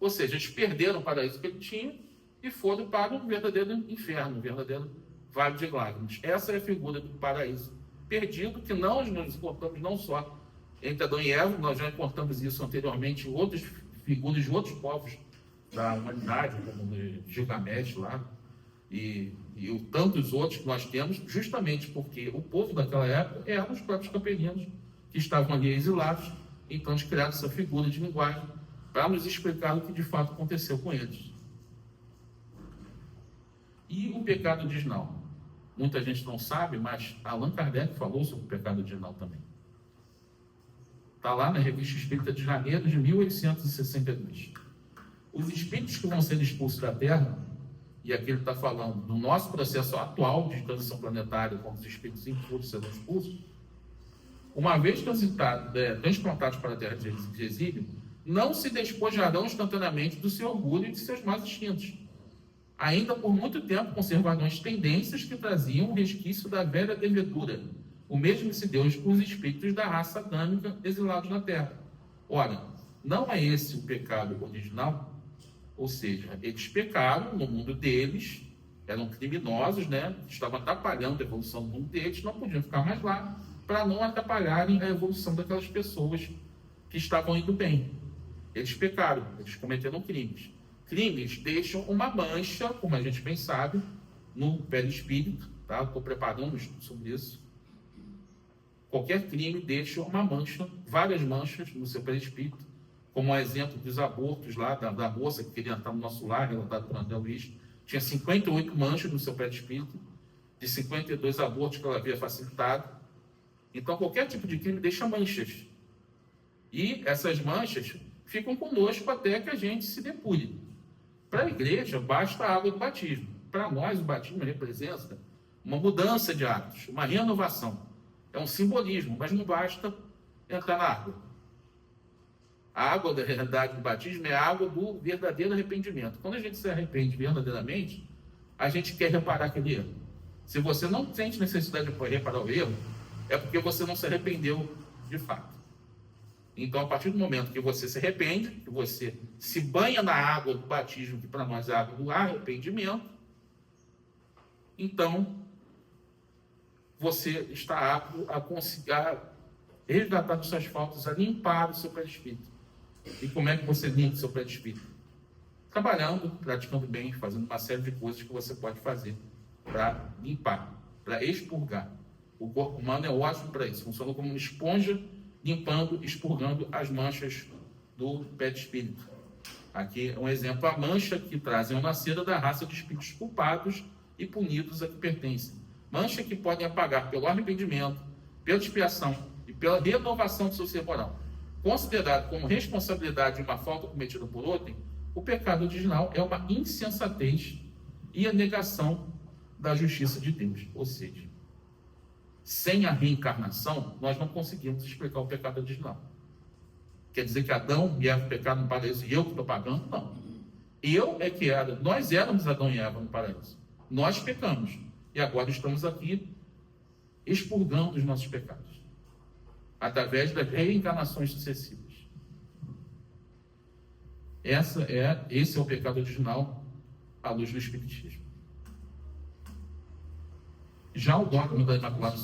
Ou seja, eles perderam o paraíso que eles tinham e foram para um verdadeiro inferno, um verdadeiro vale de lágrimas. Essa é a figura do paraíso perdido, que nós nos encontramos não só entre Adão e Eva, nós já encontramos isso anteriormente em outras figuras de outros povos da humanidade, como Gilgamesh lá, e tantos outros que nós temos, justamente porque o povo daquela época eram os próprios capelinos que estavam ali exilados, então eles criaram essa figura de linguagem para nos explicar o que de fato aconteceu com eles. E o pecado original? Muita gente não sabe, mas Allan Kardec falou sobre o pecado original também. Está lá na Revista Espírita de janeiro de 1862. Os espíritos que vão ser expulsos da Terra, e aqui ele está falando do nosso processo atual de transição planetária, como os espíritos impuros serão expulsos, uma vez transplantados para a Terra de exílio, não se despojarão instantaneamente do seu orgulho e de seus más instintos. Ainda por muito tempo conservarão as tendências que traziam o resquício da velha levedura. O mesmo se deu com os espíritos da raça adâmica exilados na Terra. Ora, não é esse o pecado original? Ou seja, eles pecaram no mundo deles, eram criminosos, estavam atrapalhando a evolução do mundo deles, não podiam ficar mais lá, para não atrapalharem a evolução daquelas pessoas que estavam indo bem. Eles pecaram, eles cometeram crimes. Crimes deixam uma mancha, como a gente bem sabe, no perispírito, tá? Estou preparando um estudo sobre isso. Qualquer crime deixa uma mancha, várias manchas no seu perispírito, como o exemplo dos abortos lá, da moça que queria entrar no nosso lar, relatado por André Luiz, tinha 58 manchas no seu perispírito, de 52 abortos que ela havia facilitado. Então, qualquer tipo de crime deixa manchas. E essas manchas ficam conosco até que a gente se depure. Para a igreja, basta a água do batismo. Para nós, o batismo representa uma mudança de hábitos, uma renovação. É um simbolismo, mas não basta entrar na água. A água da realidade do batismo é a água do verdadeiro arrependimento. Quando a gente se arrepende verdadeiramente, a gente quer reparar aquele erro. Se você não sente necessidade de reparar o erro, é porque você não se arrependeu de fato. Então, a partir do momento que você se arrepende, que você se banha na água do batismo, que para nós é a água do arrependimento, então você está apto a resgatar de suas faltas, a limpar o seu perispírito. E como é que você limpa o seu perispírito? Trabalhando, praticando bem, fazendo uma série de coisas que você pode fazer para limpar, para expurgar. O corpo humano é ótimo para isso, funciona como uma esponja, limpando, expurgando as manchas do perispírito. Aqui é um exemplo, a mancha que trazem ao nascer da raça de espíritos culpados e punidos a que pertencem. Mancha que podem apagar pelo arrependimento, pela expiação e pela renovação do seu ser moral. Considerado como responsabilidade de uma falta cometida por outrem, o pecado original é uma insensatez e a negação da justiça de Deus. Ou seja, sem a reencarnação, nós não conseguimos explicar o pecado original. Quer dizer que Adão e Eva pecaram no paraíso e eu que estou pagando? Não. Eu é que era, nós éramos Adão e Eva no paraíso. Nós pecamos. E agora estamos aqui expurgando os nossos pecados, através das reencarnações sucessivas. Esse é o pecado original à luz do Espiritismo. Já o dogma da Imaculada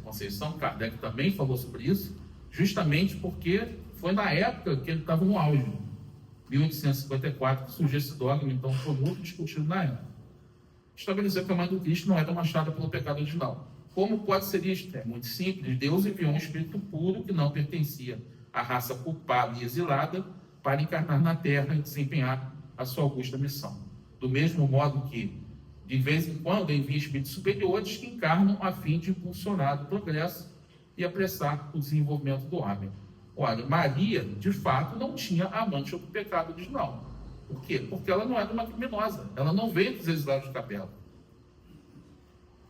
Conceição, Kardec também falou sobre isso, justamente porque foi na época que ele estava no auge, 1854, que surgiu esse dogma, então foi muito discutido na época. Estabeleceu que a mãe do Cristo não era manchada pelo pecado original. Como pode ser isto? É muito simples. Deus enviou um espírito puro que não pertencia à raça culpada e exilada para encarnar na Terra e desempenhar a sua augusta missão. Do mesmo modo que, de vez em quando, envia espíritos superiores que encarnam a fim de impulsionar o progresso e apressar o desenvolvimento do homem. Olha, Maria, de fato, não tinha a mancha do pecado original. Por quê? Porque ela não era uma criminosa. Ela não veio dos exilados de Capela.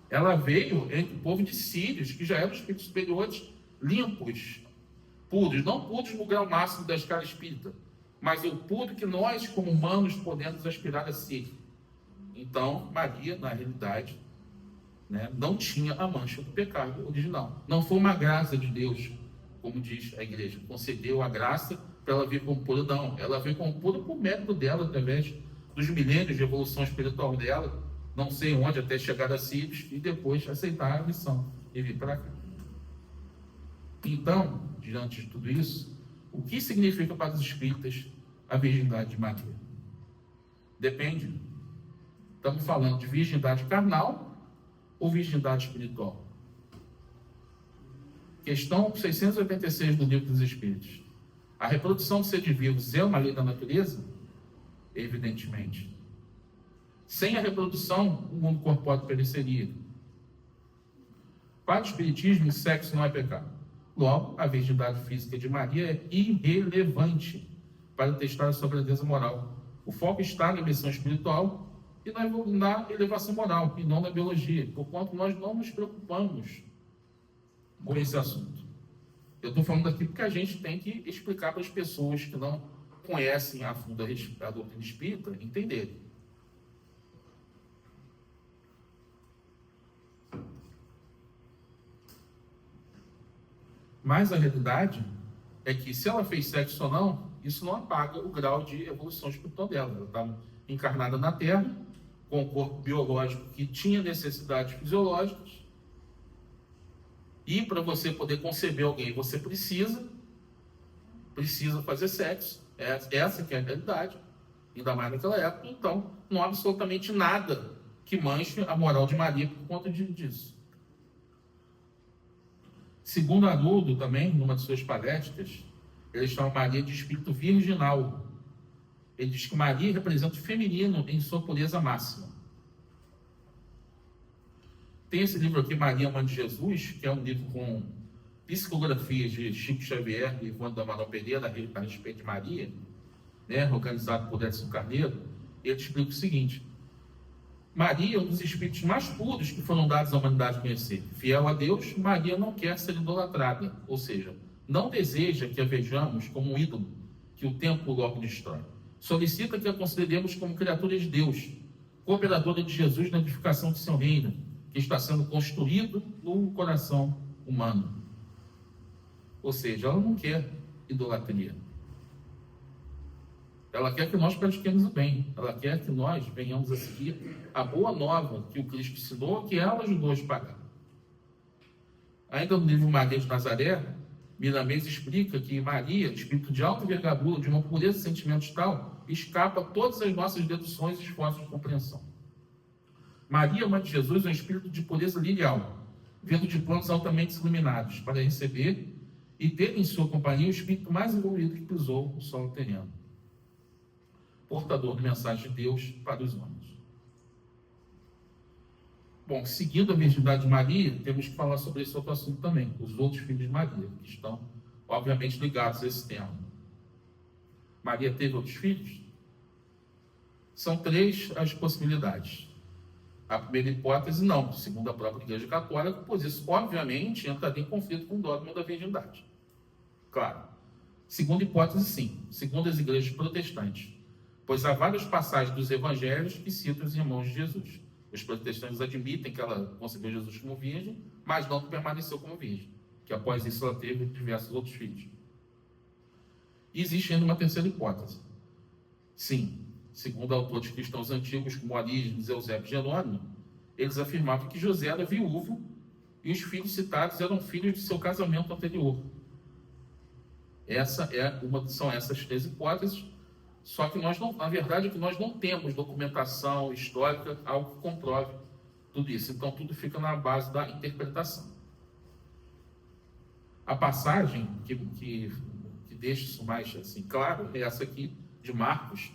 Ela veio entre o povo de Sírios, que já eram espíritos superiores, limpos, puros. Não puros no grau máximo da escala espírita, mas o puro que nós, como humanos, podemos aspirar a ser. Então, Maria, na realidade, não tinha a mancha do pecado original. Não foi uma graça de Deus, como diz a igreja. Concedeu a graça para ela vir como pura, não. Ela veio como pura por mérito dela, através dos milênios de evolução espiritual dela, não sei onde, até chegar a Sírios, e depois aceitar a missão e vir para cá. Então, diante de tudo isso, o que significa para os espíritas a virgindade de Maria? Depende. Estamos falando de virgindade carnal ou virgindade espiritual? Questão 686 do Livro dos Espíritos. A reprodução de seres vivos é uma lei da natureza? Evidentemente. Sem a reprodução, o mundo corpóreo pereceria. Para o Espiritismo, o sexo não é pecado. Logo, a virgindade física de Maria é irrelevante para testar a sua grandeza moral. O foco está na missão espiritual e na elevação moral, e não na biologia, porquanto nós não nos preocupamos com esse assunto. Eu estou falando aqui porque a gente tem que explicar para as pessoas que não conhecem a fundo a doutrina espírita entenderem. Mas a realidade é que, se ela fez sexo ou não, isso não apaga o grau de evolução espiritual dela. Ela estava encarnada na Terra, com um corpo biológico que tinha necessidades fisiológicas. E para você poder conceber alguém, você precisa fazer sexo. Essa que é a realidade, ainda mais naquela época. Então, não há absolutamente nada que manche a moral de Maria por conta disso. Segundo Haroldo, também, numa de suas palestras, ele chama Maria de espírito virginal. Ele diz que Maria representa o feminino em sua pureza máxima. Tem esse livro aqui, Maria, Mãe de Jesus, que é um livro com psicografias de Chico Xavier e Evandro da Amaral Pereira a respeito de Maria, organizado por Edson Carneiro. Ele explica o seguinte: Maria é um dos espíritos mais puros que foram dados à humanidade conhecer. Fiel a Deus, Maria não quer ser idolatrada, ou seja, não deseja que a vejamos como um ídolo que o tempo logo destrói. Solicita que a consideremos como criatura de Deus, cooperadora de Jesus na edificação de seu reino, que está sendo construído no coração humano. Ou seja, ela não quer idolatria. Ela quer que nós pratiquemos o bem. Ela quer que nós venhamos a seguir a boa nova que o Cristo ensinou, que ela ajudou a espalhar. Ainda no livro Maria de Nazaré, Miramês explica que Maria, espírito de alta envergadura, de uma pureza de sentimentos tal, escapa a todas as nossas deduções e esforços de compreensão. Maria, mãe de Jesus, é um espírito de pureza lirial, vindo de planos altamente iluminados, para receber e ter em sua companhia o espírito mais evoluído que pisou o solo terreno, portador de mensagem de Deus para os homens. Bom, seguindo a virgindade de Maria, temos que falar sobre esse outro assunto também, os outros filhos de Maria, que estão, obviamente, ligados a esse tema. Maria teve outros filhos? São 3 as possibilidades. A primeira hipótese, não, segundo a própria Igreja Católica, pois isso, obviamente, entraria em conflito com o dogma da virgindade. Claro. Segunda hipótese, sim, segundo as igrejas protestantes, pois há várias passagens dos evangelhos que citam os irmãos de Jesus. Os protestantes admitem que ela concebeu Jesus como virgem, mas não que permaneceu como virgem, que após isso ela teve diversos outros filhos. E existe ainda uma terceira hipótese. Sim, segundo autores cristãos antigos como Orígenes, Eusébio e Jerônimo, eles afirmavam que José era viúvo e os filhos citados eram filhos de seu casamento anterior. São essas 3 hipóteses. Só que nós não, na verdade, é que nós não temos documentação histórica, algo que comprove tudo isso. Então, tudo fica na base da interpretação. A passagem que deixa isso mais assim, claro é essa aqui de Marcos,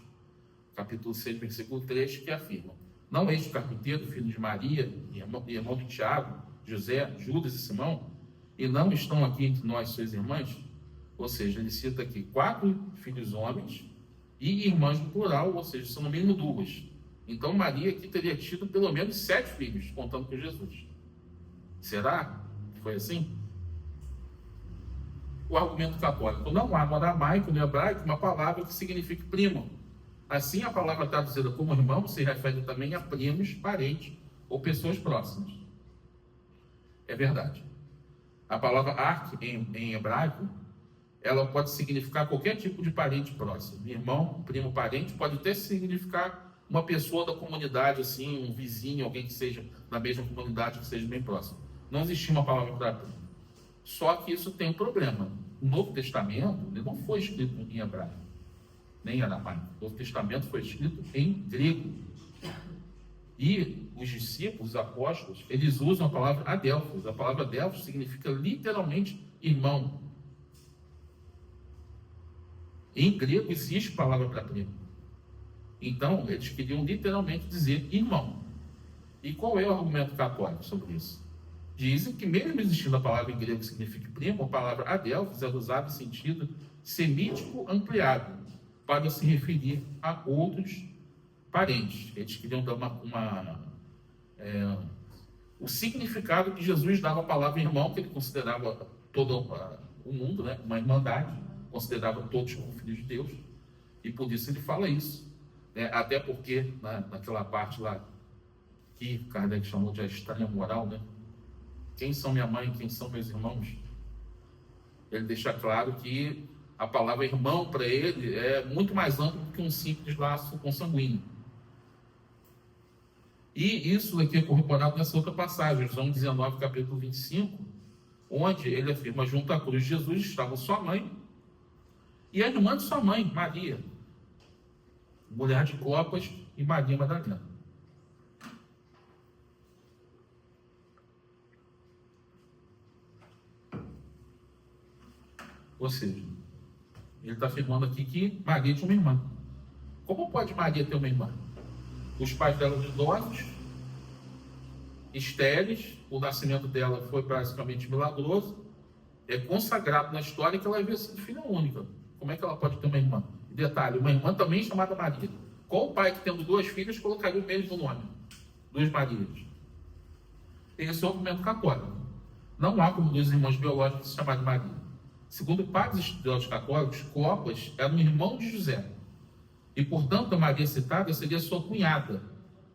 capítulo 6, versículo 3, que afirma: não este carpinteiro, filho de Maria, irmão de Tiago, José, Judas e Simão, e não estão aqui entre nós, suas irmãs? Ou seja, ele cita aqui 4 filhos homens e irmãs no plural, ou seja, são no mínimo 2. Então Maria aqui teria tido pelo menos 7 filhos, contando com Jesus. Será que foi assim? O argumento católico: não há no aramaico, no hebraico, uma palavra que signifique primo. Assim, a palavra traduzida como irmão se refere também a primos, parentes ou pessoas próximas. É verdade. A palavra arque, em hebraico, ela pode significar qualquer tipo de parente próximo. Irmão, primo, parente, pode até significar uma pessoa da comunidade, assim, um vizinho, alguém que seja da mesma comunidade, que seja bem próximo. Não existia uma palavra para primo. Só que isso tem um problema. O Novo Testamento, ele não foi escrito em hebraico, nem em aramaico. O Novo Testamento foi escrito em grego. E os discípulos, os apóstolos, eles usam a palavra adelphos. A palavra adelphos significa literalmente irmão. Em grego existe palavra para primo. Então, eles queriam literalmente dizer irmão. E qual é o argumento católico sobre isso? Dizem que mesmo existindo a palavra em grego que significa primo, a palavra adelphos é usada em sentido semítico ampliado, para se referir a outros parentes. Eles queriam dar o significado que Jesus dava à palavra irmão, que ele considerava todo o mundo, né, uma irmandade, considerava todos como filhos de Deus, e por isso ele fala isso, né? Até porque naquela parte lá que Kardec chamou de a estranha moral, né? Quem são minha mãe, quem são meus irmãos? Ele deixa claro que a palavra irmão para ele é muito mais amplo do que um simples laço consanguíneo. E isso aqui é corroborado nessa outra passagem, João 19, capítulo 25, onde ele afirma: junto à cruz de Jesus estava sua mãe e a irmã de sua mãe, Maria, mulher de Clopas, e Maria Madalena. Ou seja, ele está afirmando aqui que Maria tinha uma irmã. Como pode Maria ter uma irmã? Os pais dela eram idosos, estéreis, o nascimento dela foi praticamente milagroso, é consagrado na história que ela havia sido filha única. Como é que ela pode ter uma irmã? Detalhe, uma irmã também chamada Maria. Qual o pai que, tendo 2 filhas, colocaria o mesmo nome? 2 Marias. Esse é o argumento católico. Não há como 2 irmãos biológicos se chamarem Maria. Segundo padres estudiosos católicos, Clopas era um irmão de José. E, portanto, a Maria citada seria sua cunhada,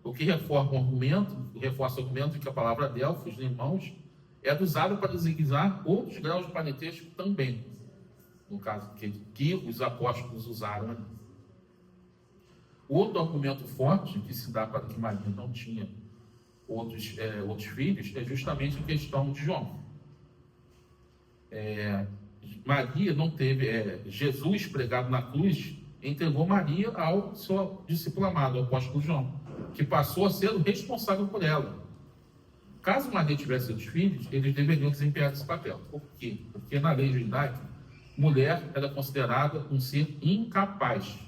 o que reforça o argumento de que a palavra adelphos, irmãos, é usada para designar outros graus de parentesco também, no caso que os apóstolos usaram. Outro argumento forte que se dá para que Maria não tinha outros filhos é justamente a questão de João. Maria não teve, Jesus pregado na cruz, entregou Maria ao seu discípulo amado, o apóstolo João, que passou a ser o responsável por ela. Caso Maria tivesse seus filhos, eles deveriam desempenhar esse papel. Por quê? Porque na lei judaica, mulher era considerada um ser incapaz.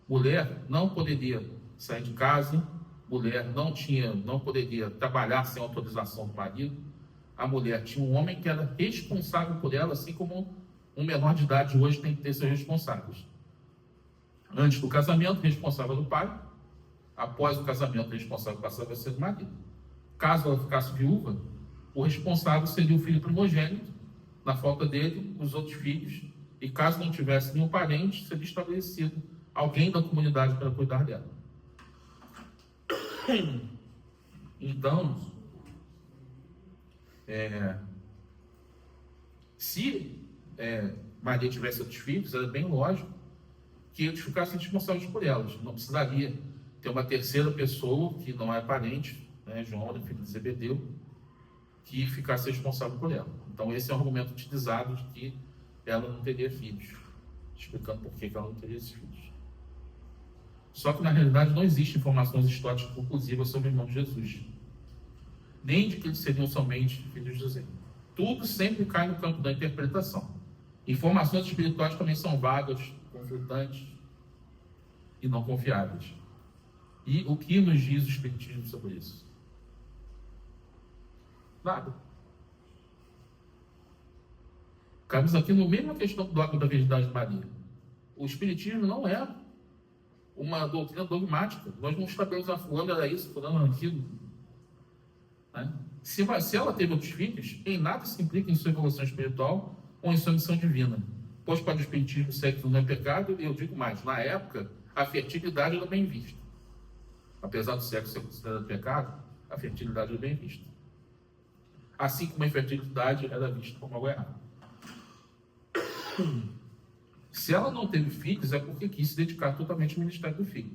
Mulher não poderia sair de casa, mulher não poderia trabalhar sem autorização do marido. A mulher tinha um homem que era responsável por ela, assim como um menor de idade hoje tem que ter seus responsáveis. Antes do casamento, responsável do pai. Após o casamento, responsável passava a ser do marido. Caso ela ficasse viúva, o responsável seria o filho primogênito. Na falta dele, os outros filhos. E caso não tivesse nenhum parente, seria estabelecido alguém da comunidade para cuidar dela. Então, se Maria tivesse outros filhos, era bem lógico que eles ficassem responsáveis por elas. Não precisaria ter uma terceira pessoa, que não é parente, né, João era filho de Zebedeu, que ficasse responsável por ela. Então esse é um argumento utilizado de que ela não teria filhos, explicando por que ela não teria esses filhos. Só que na realidade não existem informações históricas conclusivas sobre o irmão de Jesus, nem de que eles seriam somente filhos de José. Tudo sempre cai no campo da interpretação. Informações espirituais também são vagas, conflitantes e não confiáveis. E o que nos diz o Espiritismo sobre isso? Nada. Cabe aqui no mesmo questão do dogma da virgindade de Maria. O Espiritismo não é uma doutrina dogmática. Nós não estabelecemos fulano era isso, fulano era aquilo. Né? Se ela teve outros filhos, em nada se implica em sua evolução espiritual ou em sua missão divina. Pois para o Espiritismo o sexo não é pecado, e eu digo mais, na época a fertilidade era bem vista. Apesar do sexo ser considerado pecado, a fertilidade era bem vista. Assim como a infertilidade era vista como algo errado. Se ela não teve filhos, é porque quis se dedicar totalmente ao ministério do filho.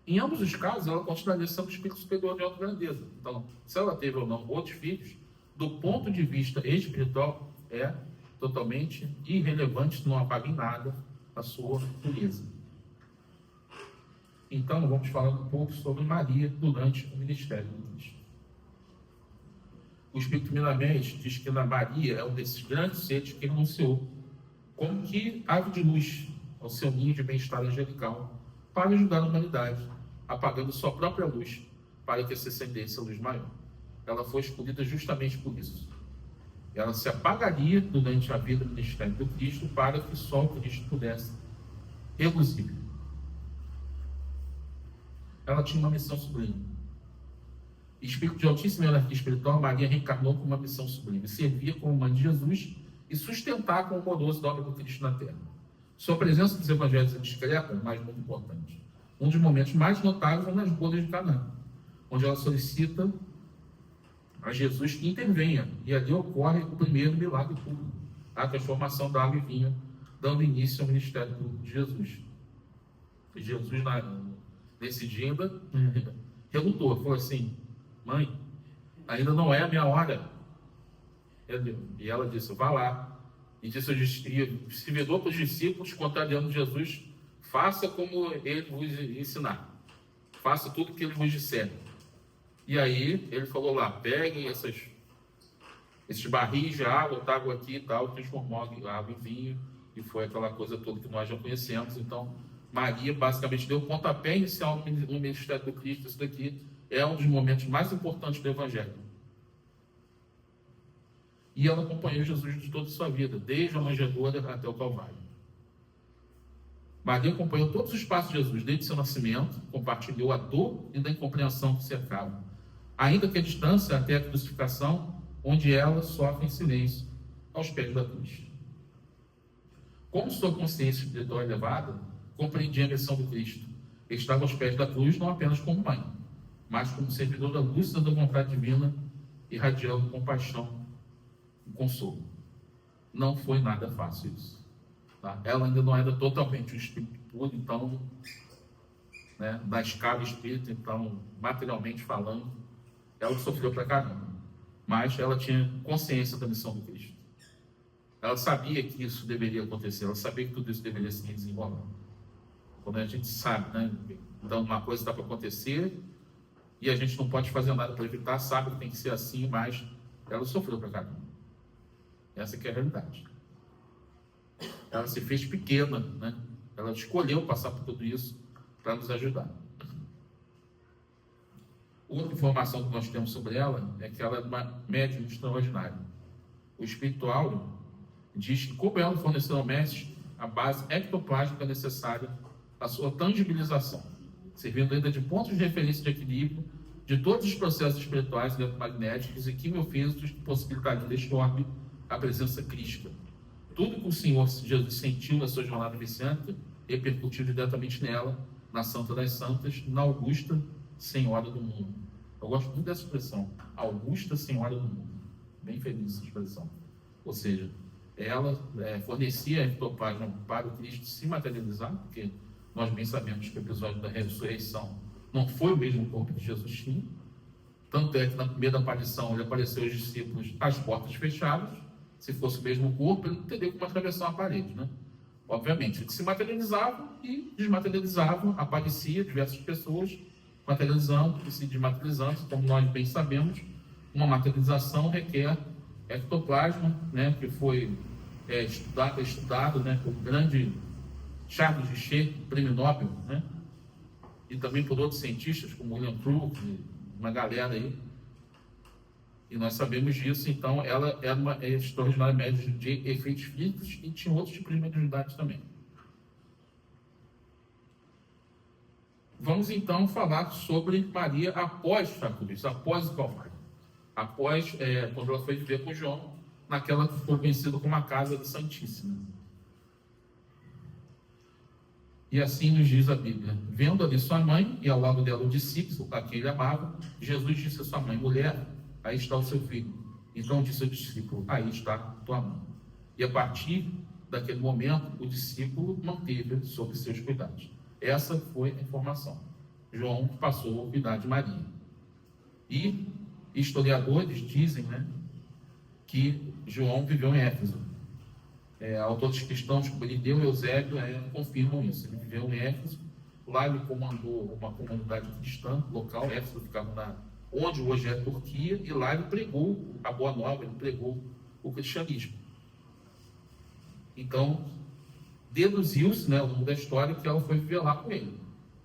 Em ambos os casos, ela continuaria sendo o espírito superior de alta grandeza. Então, se ela teve ou não outros filhos, do ponto de vista espiritual, é totalmente irrelevante, não apaga em nada a sua pureza. Então, vamos falar um pouco sobre Maria durante o ministério do Cristo. O Espírito Milanês diz que na Maria é um desses grandes seres que anunciou como que ave de luz ao seu ninho de bem-estar angelical para ajudar a humanidade, apagando sua própria luz para que se acendesse a luz maior. Ela foi escolhida justamente por isso. Ela se apagaria durante a vida do ministério do Cristo para que só o Cristo pudesse reluzir. Ela tinha uma missão sublime. Espírito de altíssima hierarquia espiritual, Maria reencarnou com uma missão sublime: servir como mãe de Jesus e sustentar com o amoroso dogma do Cristo na Terra. Sua presença nos evangelhos é discreta, mas muito importante. Um dos momentos mais notáveis é nas bodas de Caná, onde ela solicita a Jesus que intervenha, e ali ocorre o primeiro milagre público, a transformação da água em vinho, dando início ao ministério de Jesus. E Jesus, nesse dia, ainda relutou, falou assim: mãe, ainda não é a minha hora. E ela disse: vá lá. E disse se virou para os discípulos, contrariando Jesus: faça como ele vos ensinar. Faça tudo o que ele vos disser. E aí ele falou lá: peguem esses barris de água, tá água aqui e tal, transformou a água em vinho, e foi aquela coisa toda que nós já conhecemos. Então, Maria basicamente deu o pontapé inicial no ministério do Cristo. Isso daqui é um dos momentos mais importantes do Evangelho. E ela acompanhou Jesus de toda a sua vida, desde a manjedoura até o Calvário. Maria acompanhou todos os passos de Jesus, desde seu nascimento, compartilhou a dor e da incompreensão que cercava, ainda que a distância até a crucificação, onde ela sofre em silêncio, aos pés da cruz. Como sua consciência espiritual elevada, compreendia a missão do Cristo. Ele estava aos pés da cruz não apenas como mãe, mas como servidora lúcida da vontade divina, irradiando compaixão e consolo. Não foi nada fácil isso. Tá? Ela ainda não era totalmente um espírito puro, então, na escala espírita, então, materialmente falando, ela sofreu pra caramba. Mas ela tinha consciência da missão do Cristo. ela sabia que isso deveria acontecer, ela sabia que tudo isso deveria se desenrolar. Quando a gente sabe, né? Então, uma coisa está para acontecer e a gente não pode fazer nada para evitar, sabe que tem que ser assim, mas ela sofreu para caramba. Essa que é a realidade. Ela se fez pequena, né? Ela escolheu passar por tudo isso para nos ajudar. Outra informação que nós temos sobre ela é que ela é uma médium extraordinária. O espiritual diz que, como ela forneceu ao mestre a base ectoplásmica necessária à sua tangibilização, servindo ainda de pontos de referência de equilíbrio de todos os processos espirituais eletromagnéticos e quimiofísicos que possibilitariam deste orbe a presença crística. Tudo que o Senhor Jesus sentiu na sua jornada messiânica repercutiu diretamente nela, na Santa das Santas, na Augusta Senhora do Mundo. Eu gosto muito dessa expressão, Augusta Senhora do Mundo. Bem feliz essa expressão. Ou seja, ela fornecia a ectoplasma para o Cristo se materializar, porque nós bem sabemos que o episódio da ressurreição não foi o mesmo corpo que Jesus tinha. Tanto é que na primeira aparição ele apareceu aos discípulos às portas fechadas. Se fosse o mesmo corpo, ele não teria como atravessar uma parede, né? Obviamente, ele se materializava e desmaterializava, aparecia diversas pessoas materializando e se desmaterializando. Como nós bem sabemos, uma materialização requer ectoplasma, né, que foi estudado, né, pelo grande Charles Richer, prêmio Nobel, né, e também por outros cientistas como William Crook, uma galera aí. E nós sabemos disso. Então ela era uma extraordinária médium de efeitos físicos e tinha outros tipos de mediunidade também. Vamos então falar sobre Maria após a cruz, após o Calvário, após quando ela foi viver com João naquela que foi conhecida como a Casa do Santíssimo. E assim nos diz a Bíblia: vendo ali sua mãe e ao lado dela o discípulo a quem ele amava, Jesus disse a sua mãe: mulher, aí está o seu filho. Então disse ao discípulo: aí está tua mãe. E a partir daquele momento, o discípulo manteve sob seus cuidados. Essa foi a informação. João passou a cuidar de Maria. E historiadores dizem, né, que João viveu em Éfeso. Autores cristãos como Irineu e Eusébio confirmam isso. Ele viveu em Éfeso. Lá ele comandou uma comunidade cristã local. Éfeso ficava onde hoje é a Turquia, e lá ele pregou a Boa Nova, ele pregou o cristianismo. Então, deduziu-se, né, ao longo da história, que ela foi viver lá com ele.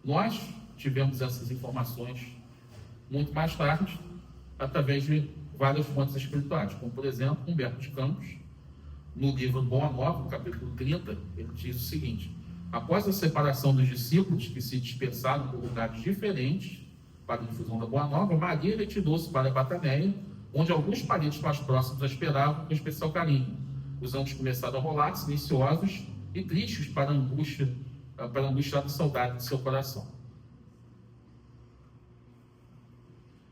Nós tivemos essas informações muito mais tarde, através de várias fontes espirituais, como, por exemplo, Humberto de Campos, no livro Boa Nova, no capítulo 30, ele diz o seguinte: após a separação dos discípulos, que se dispersaram por lugares diferentes para a difusão da Boa Nova, Maria retirou-se para Bataneia, onde alguns parentes mais próximos a esperavam com especial carinho. Os anos começaram a rolar, silenciosos e tristes para a angustiada saudade de seu coração.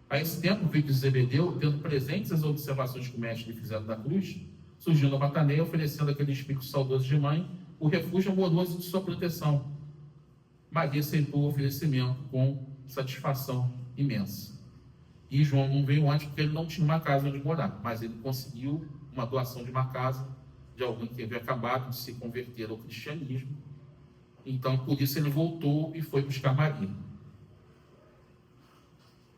A esse tempo, o filho de Zebedeu, tendo presentes as observações que o mestre lhe fizeram da cruz, surgiu na Bataneia, oferecendo àquele espírito saudoso de mãe o refúgio amoroso de sua proteção. Maria aceitou o oferecimento com satisfação imensa. E João não veio antes porque ele não tinha uma casa onde morar, mas ele conseguiu uma doação de uma casa de alguém que havia acabado de se converter ao cristianismo. Então, por isso ele voltou e foi buscar Maria.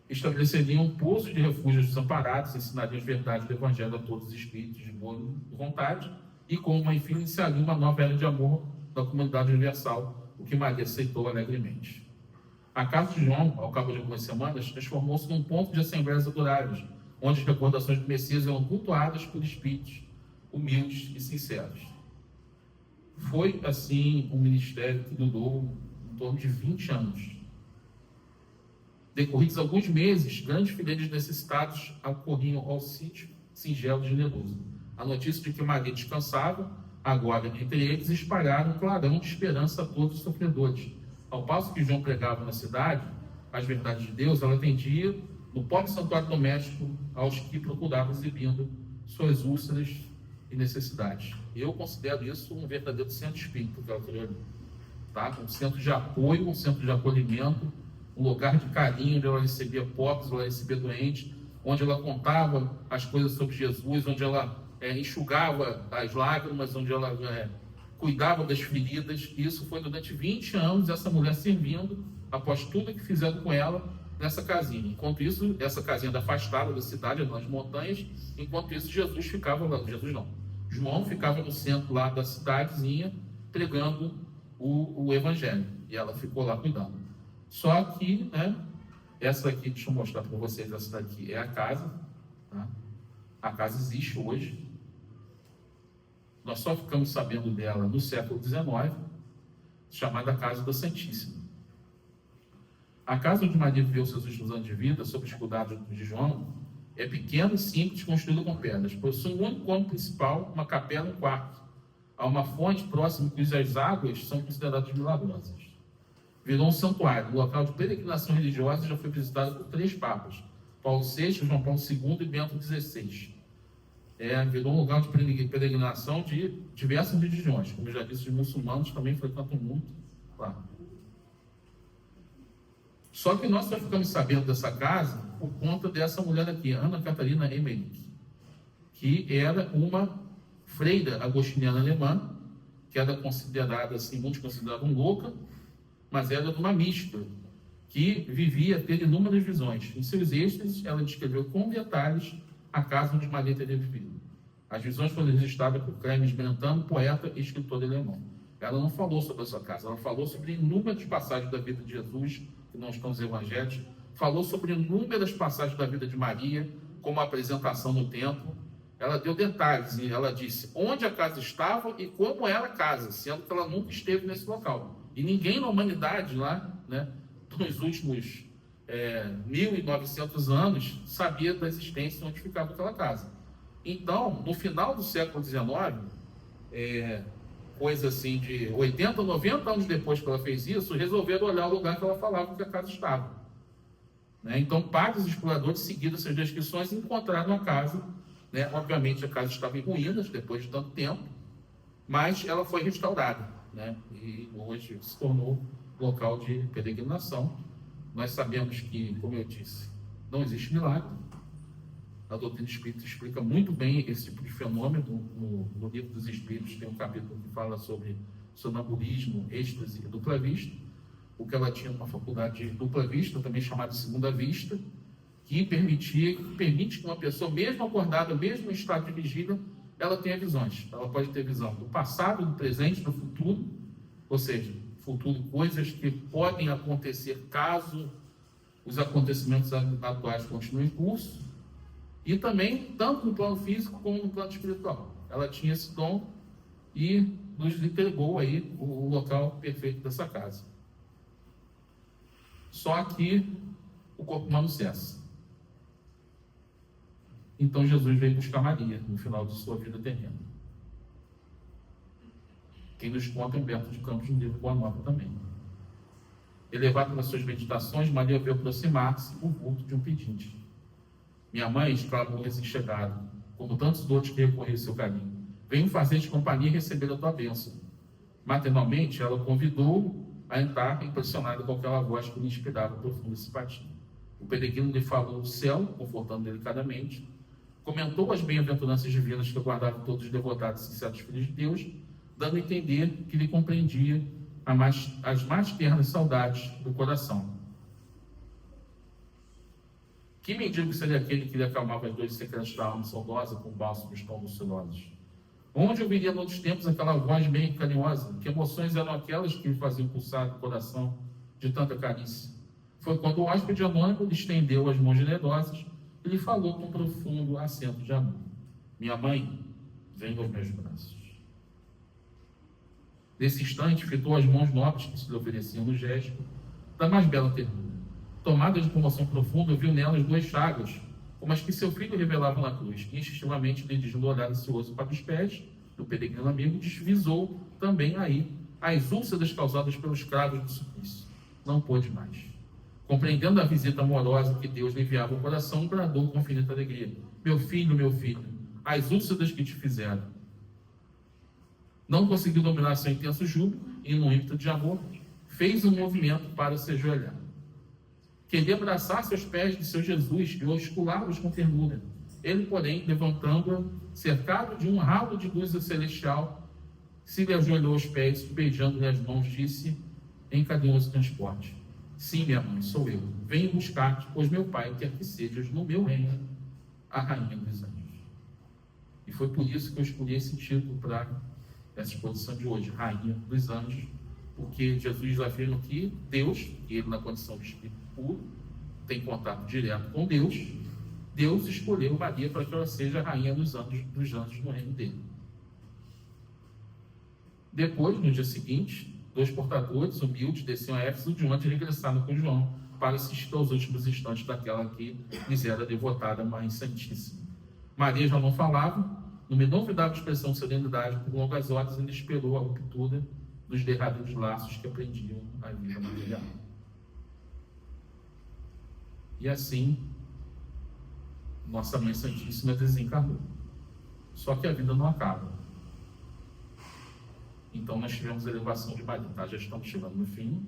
Estabeleceriam um poço de refúgio aos desamparados, ensinariam as verdades do Evangelho a todos os espíritos de boa vontade, e com uma enfim iniciaria uma nova era de amor da comunidade universal, o que Maria aceitou alegremente. A casa de João, ao cabo de algumas semanas, transformou-se num ponto de assembleias adoráveis, onde as recordações do Messias eram cultuadas por espíritos humildes e sinceros. Foi, assim, um ministério que durou em torno de 20 anos. Decorridos alguns meses, grandes fileiras necessitados acorriam ao sítio singelo e generoso. A notícia de que Maria descansava, agora entre eles, espalharam um clarão de esperança a todos os sofredores. Ao passo que João pregava na cidade as verdades de Deus, ela atendia no pobre santuário doméstico aos que procuravam exibindo suas úlceras e necessidades. Eu considero isso um verdadeiro centro espírita, que ela criou ali, tá? Um centro de apoio, um centro de acolhimento, um lugar de carinho, onde ela recebia pobres, ela recebia doentes, onde ela contava as coisas sobre Jesus, onde ela enxugava as lágrimas, onde ela cuidava das feridas. E isso foi durante 20 anos, essa mulher servindo, após tudo que fizeram com ela, nessa casinha. Enquanto isso, essa casinha era afastada da cidade, nas montanhas. Enquanto isso, Jesus ficava lá. Jesus não. João ficava no centro lá da cidadezinha, pregando o evangelho. E ela ficou lá cuidando. Só que, essa aqui, deixa eu mostrar para vocês, essa daqui é a casa. Tá? A casa existe hoje. Nós só ficamos sabendo dela no século XIX, chamada Casa da Santíssima. A casa onde Maria viveu seus últimos anos de vida, sob os cuidados de João, é pequena e simples, construída com pedras. Possui um único cômodo principal, uma capela e um quarto. Há uma fonte próxima cujas águas são consideradas milagrosas. Virou um santuário, um local de peregrinação religiosa, já foi visitado por 3 papas, Paulo VI, João Paulo II e Bento XVI. Virou um lugar de peregrinação de diversas religiões, como eu já disse, os muçulmanos também frequentam muito lá. Só que nós só ficamos sabendo dessa casa por conta dessa mulher aqui, Ana Catarina Emmerich, que era uma freira agostiniana alemã, que era considerada, assim, muitos consideravam louca, mas era de uma mística, que vivia tendo inúmeras visões. Em seus êxtases, ela descreveu com detalhes a casa onde Maria teria vivido. As visões foram registradas por Clemens Brentano, poeta e escritor alemão. Ela não falou sobre a sua casa, ela falou sobre inúmeras passagens da vida de Jesus, que não estão nos evangelhos, falou sobre inúmeras passagens da vida de Maria, como a apresentação no templo. Ela deu detalhes, e ela disse onde a casa estava e como era a casa, sendo que ela nunca esteve nesse local. E ninguém na humanidade lá, nos últimos 1900 anos, sabia da existência onde ficava aquela casa. Então, no final do século XIX, coisa assim de 80, 90 anos depois que ela fez isso, resolveram olhar o lugar que ela falava que a casa estava. Então, padres e exploradores seguiram essas descrições e encontraram a casa. Obviamente, a casa estava em ruínas depois de tanto tempo, mas ela foi restaurada, e hoje se tornou local de peregrinação. Nós sabemos que, como eu disse, não existe milagre. A doutrina espírita explica muito bem esse tipo de fenômeno. No livro dos Espíritos tem um capítulo que fala sobre sonambulismo, êxtase e dupla vista. O que ela tinha uma faculdade de dupla vista, também chamada de segunda vista, que permite que uma pessoa, mesmo acordada, mesmo em estado de vigília, ela tenha visões. Ela pode ter visão do passado, do presente, do futuro, ou seja, futuro, coisas que podem acontecer caso os acontecimentos atuais continuem em curso, e também, tanto no plano físico como no plano espiritual. Ela tinha esse dom e nos entregou aí o local perfeito dessa casa. Só que o corpo humano cessa. Então Jesus veio buscar Maria no final de sua vida terrena. Quem nos conta é Humberto de Campos no livro Boa Nova também. Elevado pelas suas meditações, Maria veio aproximar-se por vulto de um pedinte. Minha mãe, exclamou recém-chegado, como tantos outros que recorreram ao seu caminho, venho fazer-te companhia e receber a tua bênção. Maternalmente, ela o convidou a entrar, impressionada com aquela voz que lhe inspirava profunda simpatia. O peregrino lhe falou do céu, confortando delicadamente, comentou as bem-aventuranças divinas que aguardavam todos os devotados e sinceros filhos de Deus, dando a entender que lhe compreendia as mais ternas saudades do coração. Que mendigo seria aquele que lhe acalmava as dores secretas da alma saudosa com bálsamos tão lucilosos? Onde eu viria noutros tempos aquela voz bem carinhosa? Que emoções eram aquelas que lhe faziam pulsar o coração de tanta carícia? Foi quando o hóspede anônimo lhe estendeu as mãos generosas e lhe falou com profundo acento de amor: minha mãe, venha aos meus braços. Nesse instante, fitou as mãos nobres que se lhe ofereciam no gesto da mais bela ternura. Tomada de comoção profunda, viu nelas 2 chagas, como as que seu filho revelava na cruz, e instintivamente, dirigindo o olhar ansioso para os pés do peregrino amigo, divisou também aí as úlceras causadas pelos cravos do suplício. Não pôde mais. Compreendendo a visita amorosa que Deus lhe enviava ao coração, bradou com infinita alegria: meu filho, as úlceras que te fizeram. Não conseguiu dominar seu intenso júbilo e, no ímpeto de amor, fez um movimento para se ajoelhar. Queria abraçar seus pés de seu Jesus e osculá-los com ternura. Ele, porém, levantando-a, cercado de um ralo de luz celestial, se lhe ajoelhou aos pés, beijando-lhe as mãos, disse em carinhoso transporte: sim, minha mãe, sou eu. Venho buscar-te, pois meu pai quer que sejas no meu reino a rainha dos anjos. E foi por isso que eu escolhi esse título para essa exposição de hoje, Rainha dos Anjos, porque Jesus afirma que Deus, ele na condição de espírito puro, tem contato direto com Deus. Deus escolheu Maria para que ela seja a rainha dos anjos no reino dele. Depois, no dia seguinte, 2 portadores humildes desciam a Éfeso, de onde regressaram com João para assistir aos últimos instantes daquela que lhes era devotada, Mãe Santíssima. Maria já não falava, numa inovidável expressão de serenidade, por longas horas ainda esperou a ruptura dos derradeiros laços que prendiam a vida material. E assim, nossa Mãe Santíssima desencarnou. Só que a vida não acaba. Então nós tivemos a elevação de Maria, tá? Já estamos chegando no fim.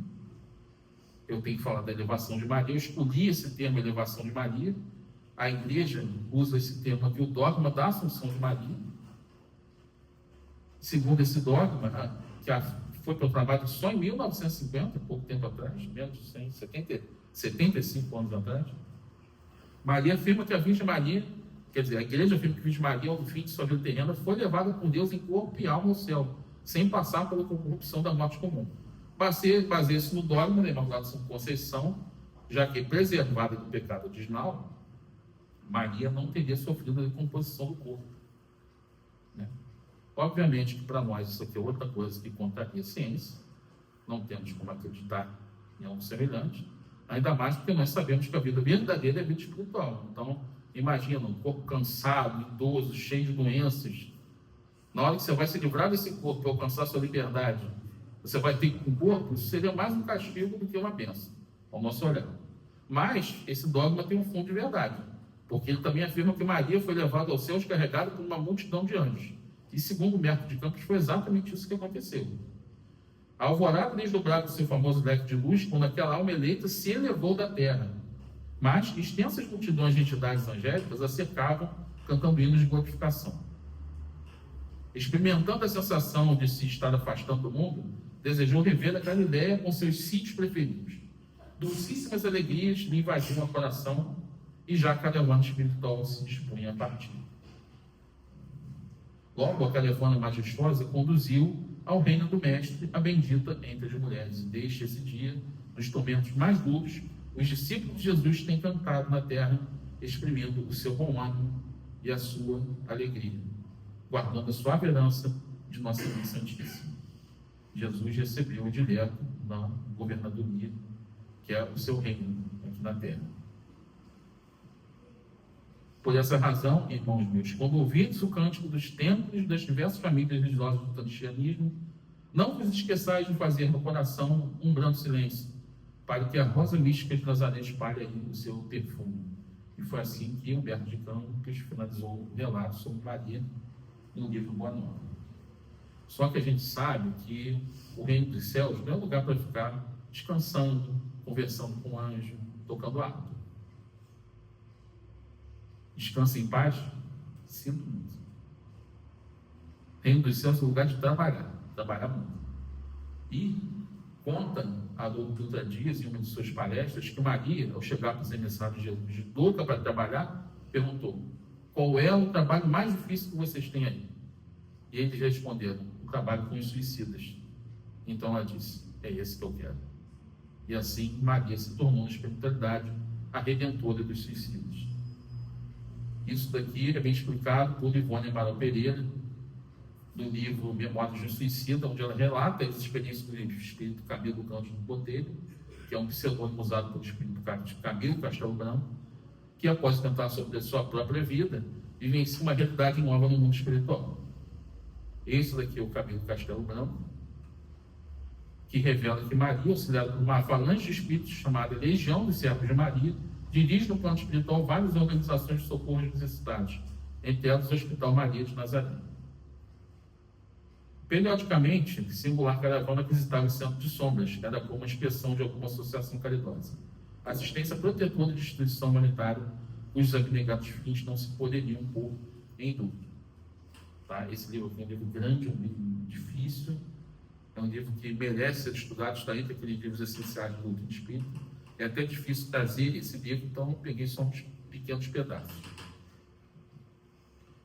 Eu tenho que falar da elevação de Maria. Eu escolhi esse termo, elevação de Maria. A igreja usa esse termo aqui, o dogma da Assunção de Maria. Segundo esse dogma, que foi proclamado só em 1950, pouco tempo atrás, menos de 75 anos atrás, Maria afirma que a Virgem Maria, quer dizer, a igreja afirma que a Virgem Maria, ao fim de sua vida terrena, foi levada por Deus em corpo e alma ao céu, sem passar pela corrupção da morte comum. Baseia-se no dogma da Imaculada Conceição, já que preservada do pecado original, Maria não teria sofrido a decomposição do corpo. Né? Obviamente que para nós isso aqui é outra coisa que contraria a ciência, não temos como acreditar em algo semelhante, ainda mais porque nós sabemos que a vida verdadeira é a vida espiritual. Então, imagina um corpo cansado, idoso, cheio de doenças. Na hora que você vai se livrar desse corpo para alcançar a sua liberdade, você vai ter um corpo, isso seria mais um castigo do que uma bênção, ao nosso olhar. Mas esse dogma tem um fundo de verdade, porque ele também afirma que Maria foi levada aos céus carregada por uma multidão de anjos. E segundo o Humberto de Campos, foi exatamente isso que aconteceu. A alvorada desdobrava o seu famoso leque de luz quando aquela alma eleita se elevou da terra. Mas extensas multidões de entidades angélicas a cercavam, cantando hinos de glorificação. Experimentando a sensação de se estar afastando do mundo, desejou rever a Galileia com seus sítios preferidos. Dulcíssimas alegrias lhe invadiam o coração e já a caravana espiritual se dispunha a partir. Logo, a caravana majestosa conduziu ao reino do Mestre, a bendita entre as mulheres. E desde esse dia, nos tormentos mais duros, os discípulos de Jesus têm cantado na terra, exprimindo o seu bom ânimo e a sua alegria, guardando a suave herança de Nossa Mãe Santíssima. Jesus recebeu direto na governadoria, que é o seu reino aqui na terra. Por essa razão, irmãos meus, quando ouvirdes o cântico dos templos das diversas famílias religiosas do cristianismo, não vos esqueçais de fazer no coração um brando silêncio, para que a rosa mística de Nazaré espalhe aí o seu perfume. E foi assim que Humberto de Campos finalizou o relato sobre Maria no livro Boa Nova. Só que a gente sabe que o reino dos céus não é lugar para ficar descansando, conversando com o anjo, tocando harpa. Descansa em paz? Sinto muito. Reino dos céus é o lugar de trabalhar muito. E conta a doutora Dias, em uma de suas palestras, que Maria, ao chegar para os emissários de Jesus, louca para trabalhar, perguntou: qual é o trabalho mais difícil que vocês têm aí? E eles responderam: o trabalho com os suicidas. Então ela disse: é esse que eu quero. E assim Maria se tornou na espiritualidade a redentora dos suicidas. Isso daqui é bem explicado por Ivone Amaral Pereira, do livro Memórias de um Suicida, onde ela relata as experiências do espírito Camilo Cândido Botelho, que é um pseudônimo usado pelo espírito Camilo Castelo Branco, que após tentar sobre a sua própria vida, vivencia uma realidade nova no mundo espiritual. Esse daqui é o Camilo Castelo Branco, que revela que Maria, auxiliada por uma avalanche de espíritos chamada Legião dos Servos de Maria, dirige no plano espiritual várias organizações de socorro às necessidades, entre elas o Hospital Maria de Nazaré. Periodicamente, singular caravana visitava o Centro de Sombras, que era como uma inspeção de alguma associação caridosa. A assistência protetora de instituição humanitária cujos abnegados fins não se poderiam pôr em dúvida. Tá? Esse livro aqui é um livro grande, é um livro difícil, é um livro que merece ser estudado, está entre aqueles livros essenciais do doutrina espírita. É até difícil trazer esse livro, então eu peguei só uns pequenos pedaços.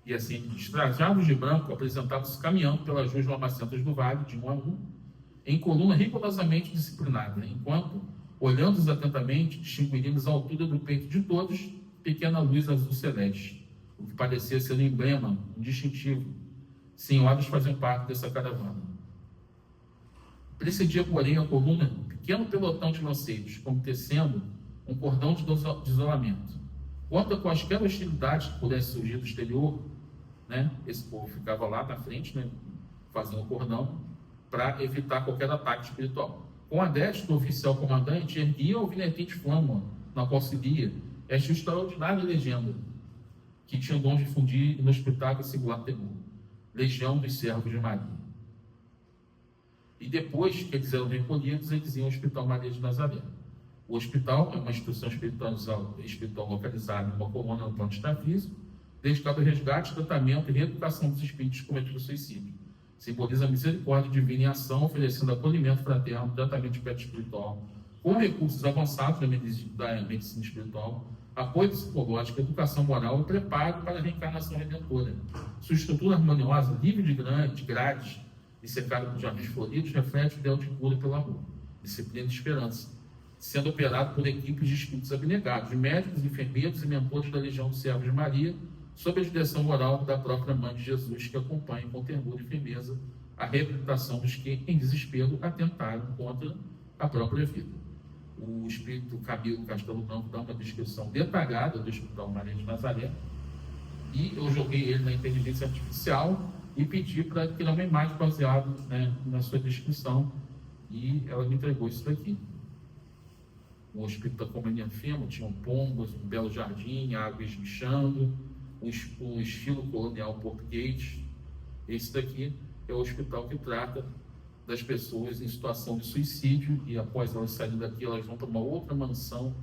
E assim, trajados de branco, apresentavam-se caminhando pelas ruas lamacentas do vale, de um a um, em coluna rigorosamente disciplinada, enquanto, olhando-os atentamente, distinguiríamos a altura do peito de todos pequena luz azul celeste, o que parecia ser um emblema, um distintivo. Senhoras faziam parte dessa caravana. Precedia, porém, a coluna um pequeno pelotão de lanceiros, como tecendo um cordão de isolamento. Quanto a quaisquer hostilidades que pudesse surgir do exterior, né, esse povo ficava lá na frente, né, fazendo o cordão, para evitar qualquer ataque espiritual. Com a destra, o oficial comandante erguia o vinhetete de flama, na qual seguia esta extraordinária legenda, que tinha o dom de difundir inhospitável e singular temor: Legião dos Servos de Maria. E depois que eles eram recolhidos, eles iam ao Hospital Maria de Nazaré. O hospital é uma instituição espiritual localizada em uma colônia no plano extrafísico, dedicado ao resgate, tratamento e reeducação dos espíritos que cometeram suicídio. Simboliza a misericórdia divina em ação, oferecendo acolhimento fraterno, tratamento de perto espiritual, com recursos avançados da medicina espiritual, apoio psicológico, educação moral e preparo para a reencarnação redentora. Sua estrutura harmoniosa, livre de grades e cercada por jardins floridos, reflete o ideal de cura pelo amor, disciplina e esperança, sendo operado por equipes de espíritos abnegados, médicos, enfermeiros e mentores da Legião dos Servos de Maria, sob a direção moral da própria Mãe de Jesus, que acompanha com ternura e firmeza a reabilitação dos que, em desespero, atentaram contra a própria vida. O espírito Camilo Castelo Branco dá uma descrição detalhada do Hospital Maria de Nazaré, e eu joguei ele na inteligência artificial e pedi para criar uma imagem baseada, né, na sua descrição, e ela me entregou isso daqui. O Hospital da Comunidade Enferma tinha pombos, um belo jardim, água esguichando, o estilo colonial português. Esse daqui é o hospital que trata das pessoas em situação de suicídio, e após elas saírem daqui, elas vão para uma outra mansão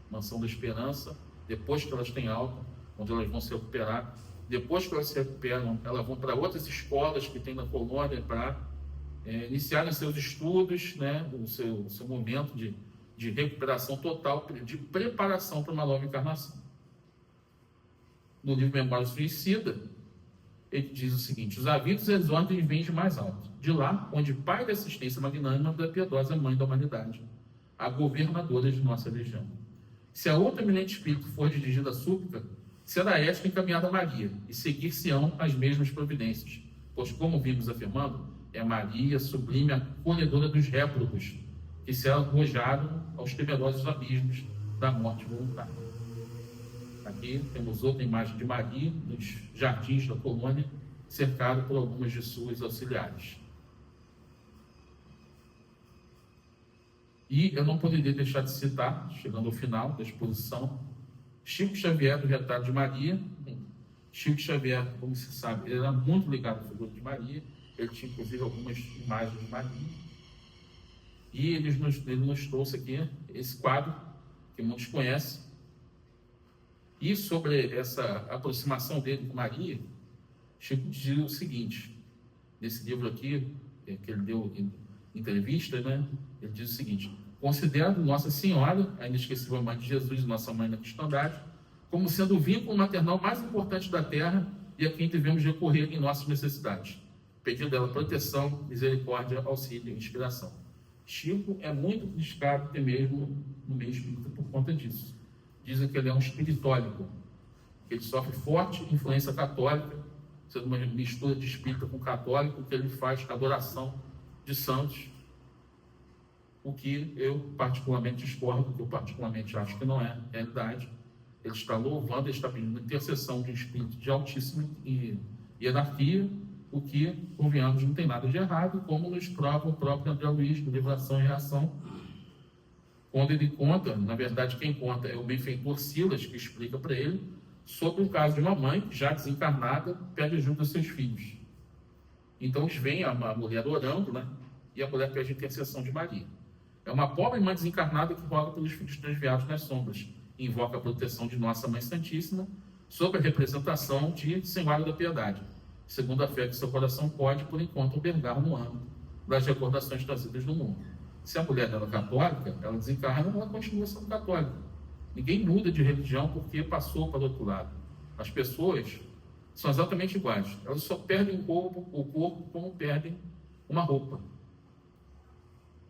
da Esperança, depois que elas têm alta, onde elas vão se recuperar. Depois que elas se recuperam, elas vão para outras escolas que tem na colônia para iniciarem seus estudos, né, o seu momento de recuperação total, de preparação para uma nova encarnação. No livro Memória Suicida, ele diz o seguinte: os havidos exortam e vêm de mais alto, de lá onde Pai da assistência magnânima da piedosa Mãe da humanidade, a governadora de nossa legião. Se a outra eminente espírito for dirigida a súplica, será esta encaminhada a Maria, e seguir-se-ão as mesmas providências, pois, como vimos afirmando, é Maria, sublime acolhedora dos réprobos, que se arrojaram aos temerosos abismos da morte voluntária. Aqui temos outra imagem de Maria, nos jardins da colônia, cercado por algumas de suas auxiliares. E eu não poderia deixar de citar, chegando ao final da exposição, Chico Xavier, do Retrato de Maria. Chico Xavier, como se sabe, ele era muito ligado à figura de Maria, ele tinha inclusive algumas imagens de Maria. E ele nos trouxe aqui esse quadro, que muitos conhecem. E sobre essa aproximação dele com Maria, Chico diz o seguinte, nesse livro aqui, que ele deu em entrevista, né, ele diz o seguinte: considero Nossa Senhora, a inesquecível Mãe de Jesus, nossa Mãe na cristandade, como sendo o vínculo maternal mais importante da terra e a quem devemos recorrer em nossas necessidades, pedindo dela proteção, misericórdia, auxílio e inspiração. Chico é muito criticado até mesmo no meio espírita por conta disso. Dizem que ele é um espiritólico, que ele sofre forte influência católica, sendo uma mistura de espírita com católico, que ele faz adoração de santos, o que eu particularmente discordo, que eu particularmente acho que não é realidade. Ele está louvando, ele está pedindo intercessão de um espírito de altíssima hierarquia, o que, convenhamos, não tem nada de errado, como nos prova o próprio André Luiz, do Livro Ação e Reação, quando ele conta, na verdade quem conta é o benfeitor Silas, que explica para ele sobre o caso de uma mãe, já desencarnada, pede ajuda aos seus filhos. Então eles veem a mulher orando, né? E a mulher pede a intercessão de Maria. É uma pobre mãe desencarnada que roga pelos filhos transviados nas sombras, invoca a proteção de Nossa Mãe Santíssima, sob a representação de Senhora da Piedade, segundo a fé que seu coração pode, por enquanto, albergar no âmbito das recordações trazidas do mundo. Se a mulher dela é católica, ela desencarna, ela continua sendo católica. Ninguém muda de religião porque passou para o outro lado. As pessoas são exatamente iguais. Elas só perdem o corpo como perdem uma roupa.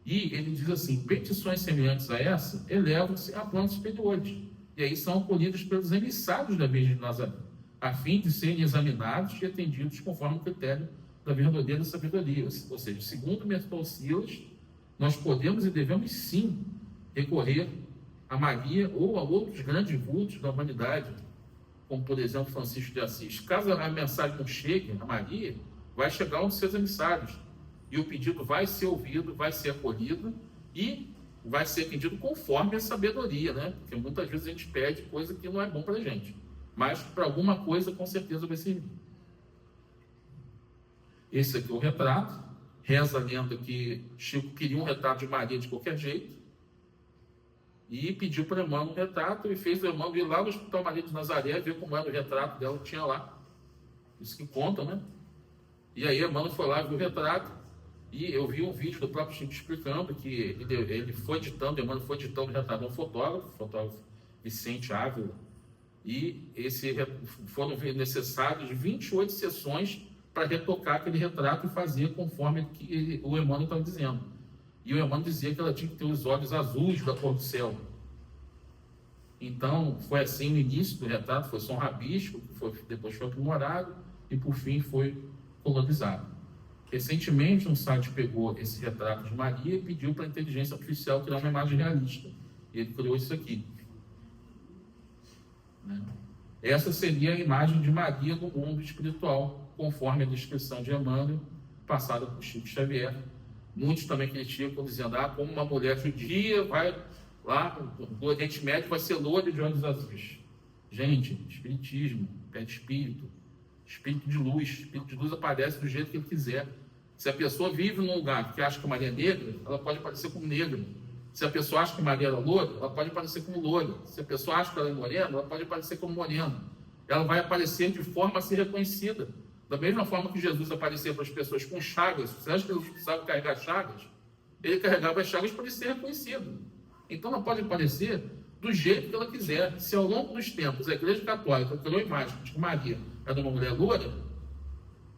E ele diz assim: petições semelhantes a essa elevam-se a planos superiores. E aí são acolhidas pelos emissários da Virgem de Nazaré, a fim de serem examinados e atendidos conforme o critério da verdadeira sabedoria. Ou seja, segundo Mestre Silas, nós podemos e devemos sim recorrer a Maria ou a outros grandes vultos da humanidade, como por exemplo Francisco de Assis. Caso a mensagem não chegue a Maria, vai chegar um dos seus emissários, e o pedido vai ser ouvido, vai ser acolhido e vai ser atendido conforme a sabedoria, né? Porque muitas vezes a gente pede coisa que não é bom para a gente, mas para alguma coisa com certeza vai servir. Esse aqui é o retrato. Reza a lenda que Chico queria um retrato de Maria de qualquer jeito e pediu para Emmanuel um retrato, e fez o Emmanuel ir lá no Hospital Maria de Nazaré ver como era o retrato dela que tinha lá. Isso que conta, né? E aí Emmanuel foi lá ver o retrato, e eu vi um vídeo do próprio Chico explicando que ele foi editando, Emmanuel foi editando o retrato de um fotógrafo Vicente Ávila, e foram necessários 28 sessões para retocar aquele retrato e fazer conforme o Emmanuel estava dizendo. E o Emmanuel dizia que ela tinha que ter os olhos azuis da cor do céu. Então, foi assim o início do retrato, foi só um rabisco, depois foi aprimorado e, por fim, foi colonizado. Recentemente, um site pegou esse retrato de Maria e pediu para a inteligência artificial criar uma imagem realista. E ele criou isso aqui. Essa seria a imagem de Maria no mundo espiritual, conforme a descrição de Emmanuel, passada por Chico Xavier. Muitos também criticam, dizendo, como uma mulher judia vai lá do Oriente Médio, vai ser loura de olhos azuis. Gente, espiritismo, pé de espírito de luz aparece do jeito que ele quiser. Se a pessoa vive num lugar que acha que Maria é negra, ela pode aparecer como negra. Se a pessoa acha que Maria era loura, ela pode aparecer como loura. Se a pessoa acha que ela é morena, ela pode aparecer como morena. Ela vai aparecer de forma a ser reconhecida. Da mesma forma que Jesus aparecia para as pessoas com chagas. Você acha que ele precisava carregar chagas? Ele carregava as chagas para ele ser reconhecido. Então ela pode aparecer do jeito que ela quiser. Se ao longo dos tempos a Igreja Católica criou a imagem de que Maria era uma mulher loura,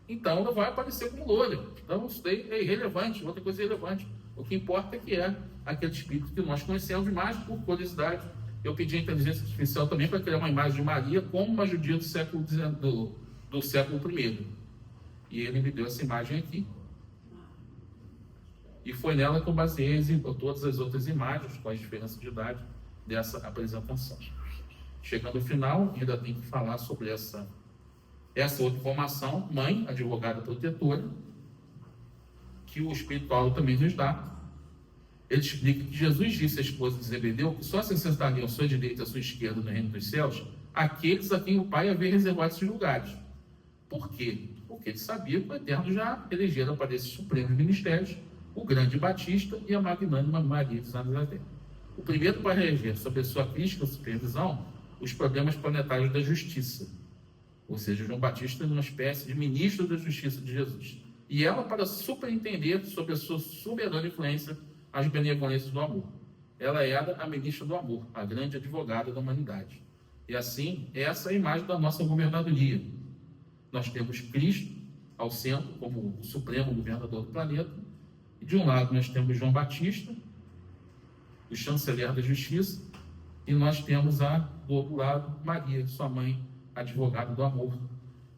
então ela vai aparecer como loura. Então isso daí é irrelevante, outra coisa irrelevante. O que importa é que é aquele espírito que nós conhecemos, mais por curiosidade. Eu pedi à inteligência artificial também para criar uma imagem de Maria como uma judia do século I. E ele me deu essa imagem aqui. E foi nela que eu baseei todas as outras imagens, com as diferenças de idade dessa apresentação. Chegando ao final, ainda tenho que falar sobre essa outra informação, mãe, advogada protetora, que o Espírito Paulo também nos dá. Ele explica que Jesus disse à esposa de Zebedeu que só se sentariam à sua direita e à sua esquerda no reino dos céus aqueles a quem o Pai havia reservado esses lugares. Por quê? Porque ele sabia que o Eterno já elegera para esses supremos ministérios o grande Batista e a magnânima Maria de Nazaré. O primeiro para reger, sob a sua crítica supervisão, os problemas planetários da justiça. Ou seja, João Batista é uma espécie de ministro da justiça de Jesus. E ela para superintender, sob a sua soberana influência, as benevolências do amor. Ela era a ministra do amor, a grande advogada da humanidade. E assim, essa é a imagem da nossa governadoria. Nós temos Cristo ao centro, como o supremo governador do planeta. E de um lado nós temos João Batista, o chanceler da justiça, e nós temos do outro lado, Maria, sua mãe, advogada do amor.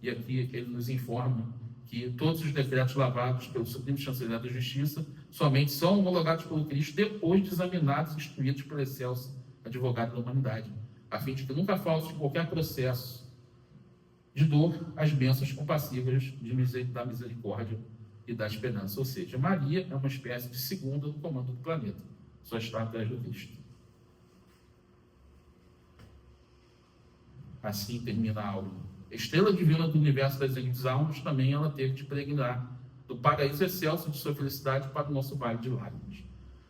E aqui ele nos informa que todos os decretos lavados pelo Supremo Chanceler da Justiça somente são homologados pelo Cristo depois de examinados e instruídos pelo excelso advogado da humanidade, a fim de que nunca falte em qualquer processo de dor as bênçãos compassivas da misericórdia e da esperança. Ou seja, Maria é uma espécie de segunda no comando do planeta, só está atrás do Cristo. Assim termina a aula. Estrela divina do universo das grandes almas, também ela teve de pregnar do paraíso excelso de sua felicidade para o nosso vale de lágrimas,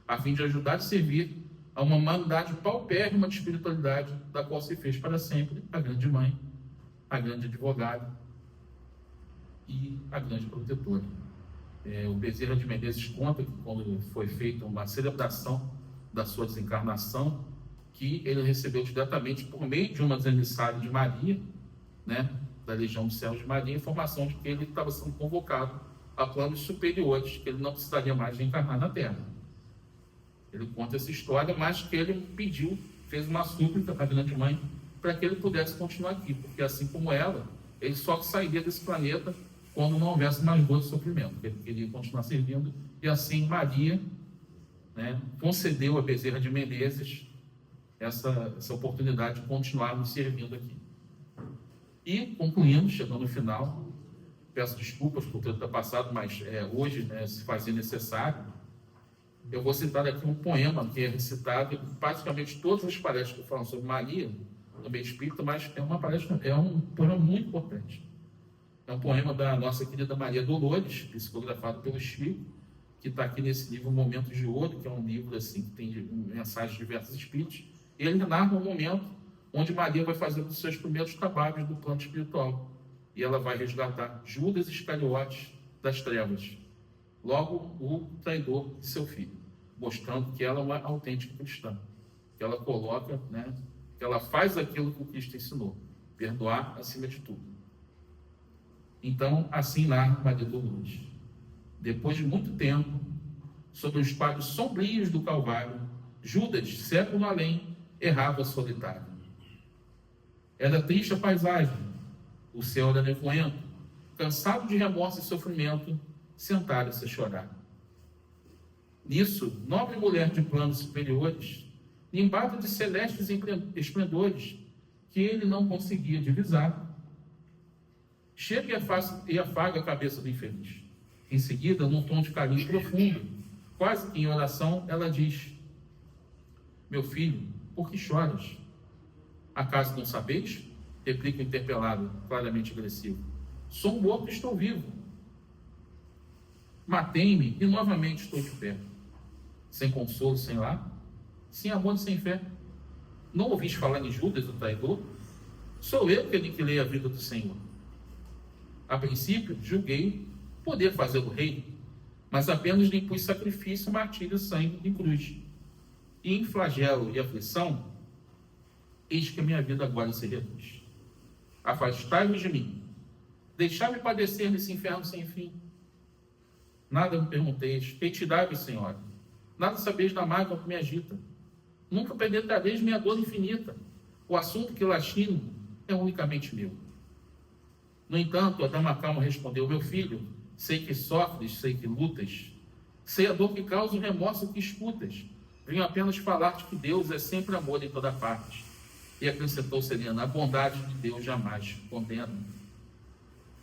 a fim de ajudar e servir a uma humanidade paupérrima de espiritualidade, da qual se fez para sempre a grande mãe, a grande advogada e a grande protetora. O Bezerra de Menezes conta que quando foi feita uma celebração da sua desencarnação, que ele recebeu diretamente, por meio de uma emissária de Maria, né, da Legião dos Servos de Maria, a informação de que ele estava sendo convocado a planos superiores, que ele não precisaria mais reencarnar na Terra. Ele conta essa história, mas que ele pediu, fez uma súplica para a grande mãe, para que ele pudesse continuar aqui, porque assim como ela, ele só sairia desse planeta quando não houvesse mais dor e sofrimento. Ele queria continuar servindo, e assim Maria, né, concedeu a Bezerra de Menezes essa oportunidade de continuar nos servindo aqui. E, concluindo, chegando no final, peço desculpas por ter passado, mas hoje, né, se fazia necessário, eu vou citar aqui um poema que é recitado em praticamente todas as palestras que falam sobre Maria, no meio espírita, mas é um poema muito importante. É um poema da nossa querida Maria Dolores, psicografado pelo Chico, que está aqui nesse livro Momentos de Ouro, que é um livro assim, que tem mensagens de diversos espíritos. E ele narra um momento onde Maria vai fazer os seus primeiros trabalhos do plano espiritual. E ela vai resgatar Judas Iscariotes das trevas, logo o traidor de seu filho, mostrando que ela é uma autêntica cristã, que ela coloca, né, que ela faz aquilo que o Cristo ensinou, perdoar acima de tudo. Então, assim narra Maria Dolores. Depois de muito tempo, sobre os quadros sombrios do Calvário, Judas, século além, errava solitário. Era triste a paisagem, o céu era nevoento, cansado de remorso e sofrimento, sentara-se a chorar. Nisso, nobre mulher de planos superiores, nimbada de celestes esplendores, que ele não conseguia divisar, chega e afaga a cabeça do infeliz. Em seguida, num tom de carinho profundo, quase que em oração, ela diz: meu filho, por que choras? Acaso não sabeis? Replica o interpelado, claramente agressivo. Sou morto e estou vivo. Matei-me e novamente estou de pé. Sem consolo, sem lar, sem amor e sem fé. Não ouviste falar em Judas, o traidor? Sou eu que aniquilei a vida do Senhor. A princípio, julguei poder fazê-lo rei, mas apenas lhe impus sacrifício, martírio, sangue e cruz. E em flagelo e aflição, eis que a minha vida agora se reduz. Afastai-vos de mim, deixai-me padecer nesse inferno sem fim. Nada me pergunteis, retirai-vos, Senhora. Nada sabeis da mágoa que me agita. Nunca penetrareis minha dor infinita. O assunto que latino é unicamente meu. No entanto, a dama calma respondeu: meu filho, sei que sofres, sei que lutas, sei a dor que causa o remorso que escutas. Venho apenas falar-te que Deus é sempre amor em toda parte. E acrescentou serena: a bondade de Deus jamais condena.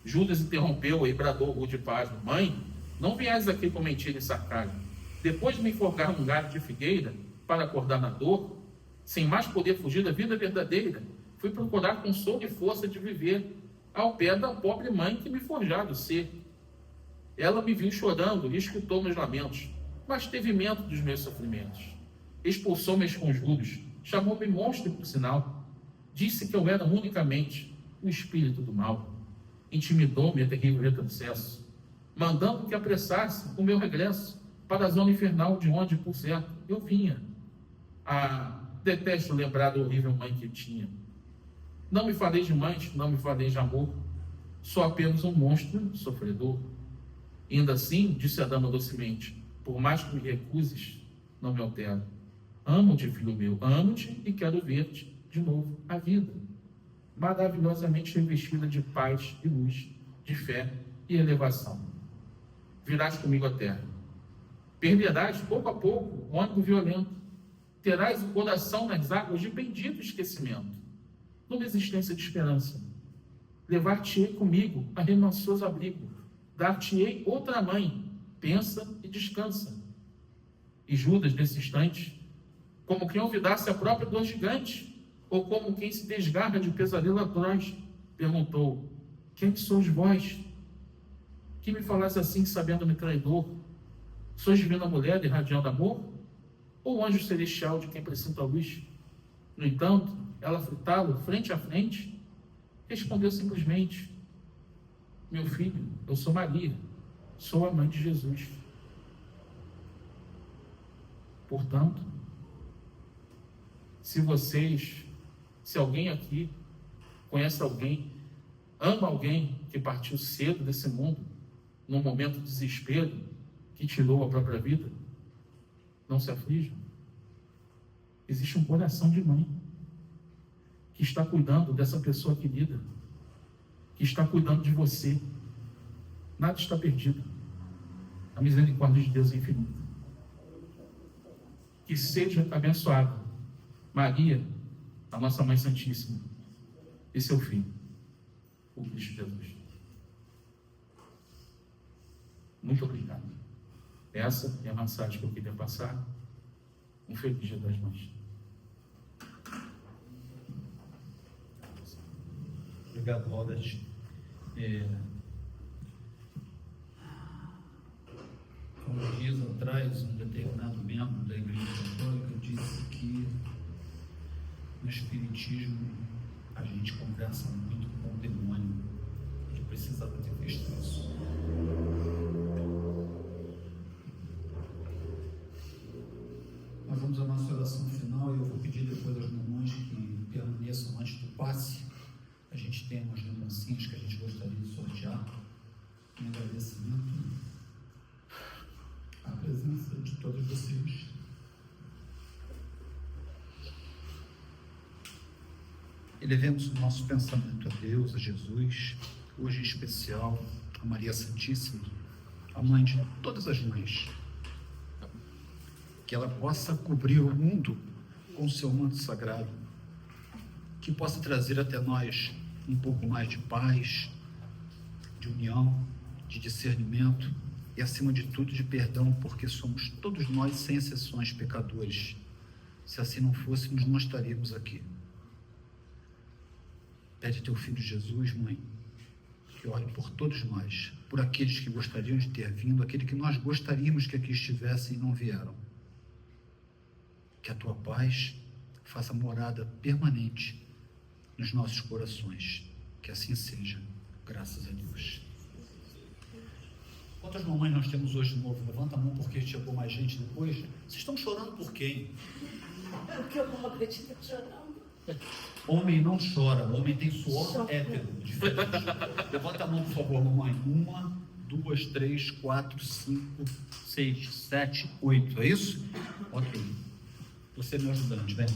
Judas interrompeu e bradou rude pasmo: mãe, não viés aqui com mentira e sarcasmo. Depois de me enforcar num galho de figueira para acordar na dor, sem mais poder fugir da vida verdadeira, fui procurar consolo e força de viver ao pé da pobre mãe que me forjara o ser. Ela me viu chorando e escutou meus lamentos, mas teve medo dos meus sofrimentos. Expulsou meus conjuros, chamou-me monstro por sinal, disse que eu era unicamente o espírito do mal. Intimidou-me a terrível retrocesso, mandando que apressasse o meu regresso para a zona infernal de onde, por certo, eu vinha. Detesto lembrar da horrível mãe que tinha. Não me falei de mães, não me falei de amor, sou apenas um monstro sofredor. E ainda assim, disse a dama docemente: por mais que me recuses, não me altero. Amo-te, filho meu, amo-te e quero ver-te de novo a vida, maravilhosamente revestida de paz e luz, de fé e elevação. Virás comigo à terra. Perderás, pouco a pouco, o ânimo violento. Terás o coração nas águas de bendito esquecimento, numa existência de esperança. Levar-te-ei comigo a remansoso abrigo. Dar-te-ei outra mãe. Pensa e descansa. E Judas, nesse instante, como quem olvidasse a própria dor gigante, ou como quem se desgarra de pesadelo atroz, perguntou: quem sois vós? Que me falasse assim, sabendo-me traidor? Sois divina mulher, irradiando amor? ou o anjo celestial de quem presinto a luz. No entanto, ela, fitá-lo frente a frente, respondeu simplesmente: meu filho, eu sou Maria, sou a mãe de Jesus. Portanto, se alguém aqui conhece alguém, ama alguém que partiu cedo desse mundo, num momento de desespero, que tirou a própria vida, não se aflijam. Existe um coração de mãe que está cuidando dessa pessoa querida, que está cuidando de você. Nada está perdido. A misericórdia de Deus é infinita. Que seja abençoada Maria, a nossa Mãe Santíssima, e seu Filho, o Cristo Jesus. Muito obrigado. Essa é a mensagem que eu queria passar. Um feliz Dia das Mães. Obrigado, Robert. Alguns dias atrás, um determinado membro da Igreja Católica disse que no Espiritismo a gente conversa muito com o demônio. Ele precisava ter visto isso. Nós vamos à nossa oração final e eu vou pedir depois às mamães que permaneçam antes do passe. A gente tem umas lembrancinhas que a gente gostaria de sortear em agradecimento à presença de todos vocês. Elevemos o nosso pensamento a Deus, a Jesus, hoje em especial a Maria Santíssima, a mãe de todas as mães. Que ela possa cobrir o mundo com seu manto sagrado, que possa trazer até nós um pouco mais de paz, de união, de discernimento e, acima de tudo, de perdão, porque somos todos nós, sem exceções, pecadores. Se assim não fôssemos, não estaríamos aqui. Pede a teu filho Jesus, mãe, que ore por todos nós, por aqueles que gostariam de ter vindo, aqueles que nós gostaríamos que aqui estivessem e não vieram. Que a tua paz faça morada permanente nos nossos corações. Que assim seja, graças a Deus. Quantas mamães nós temos hoje de novo? Levanta a mão porque chegou mais gente depois. Vocês estão chorando por quem? Porque o Robert está chorando. Homem não chora, homem tem suor hétero. Levanta a mão, por favor, mamãe. 1, 2, 3, 4, 5, 6, 7, 8. É isso? Ok. Você é meu ajudante, vem.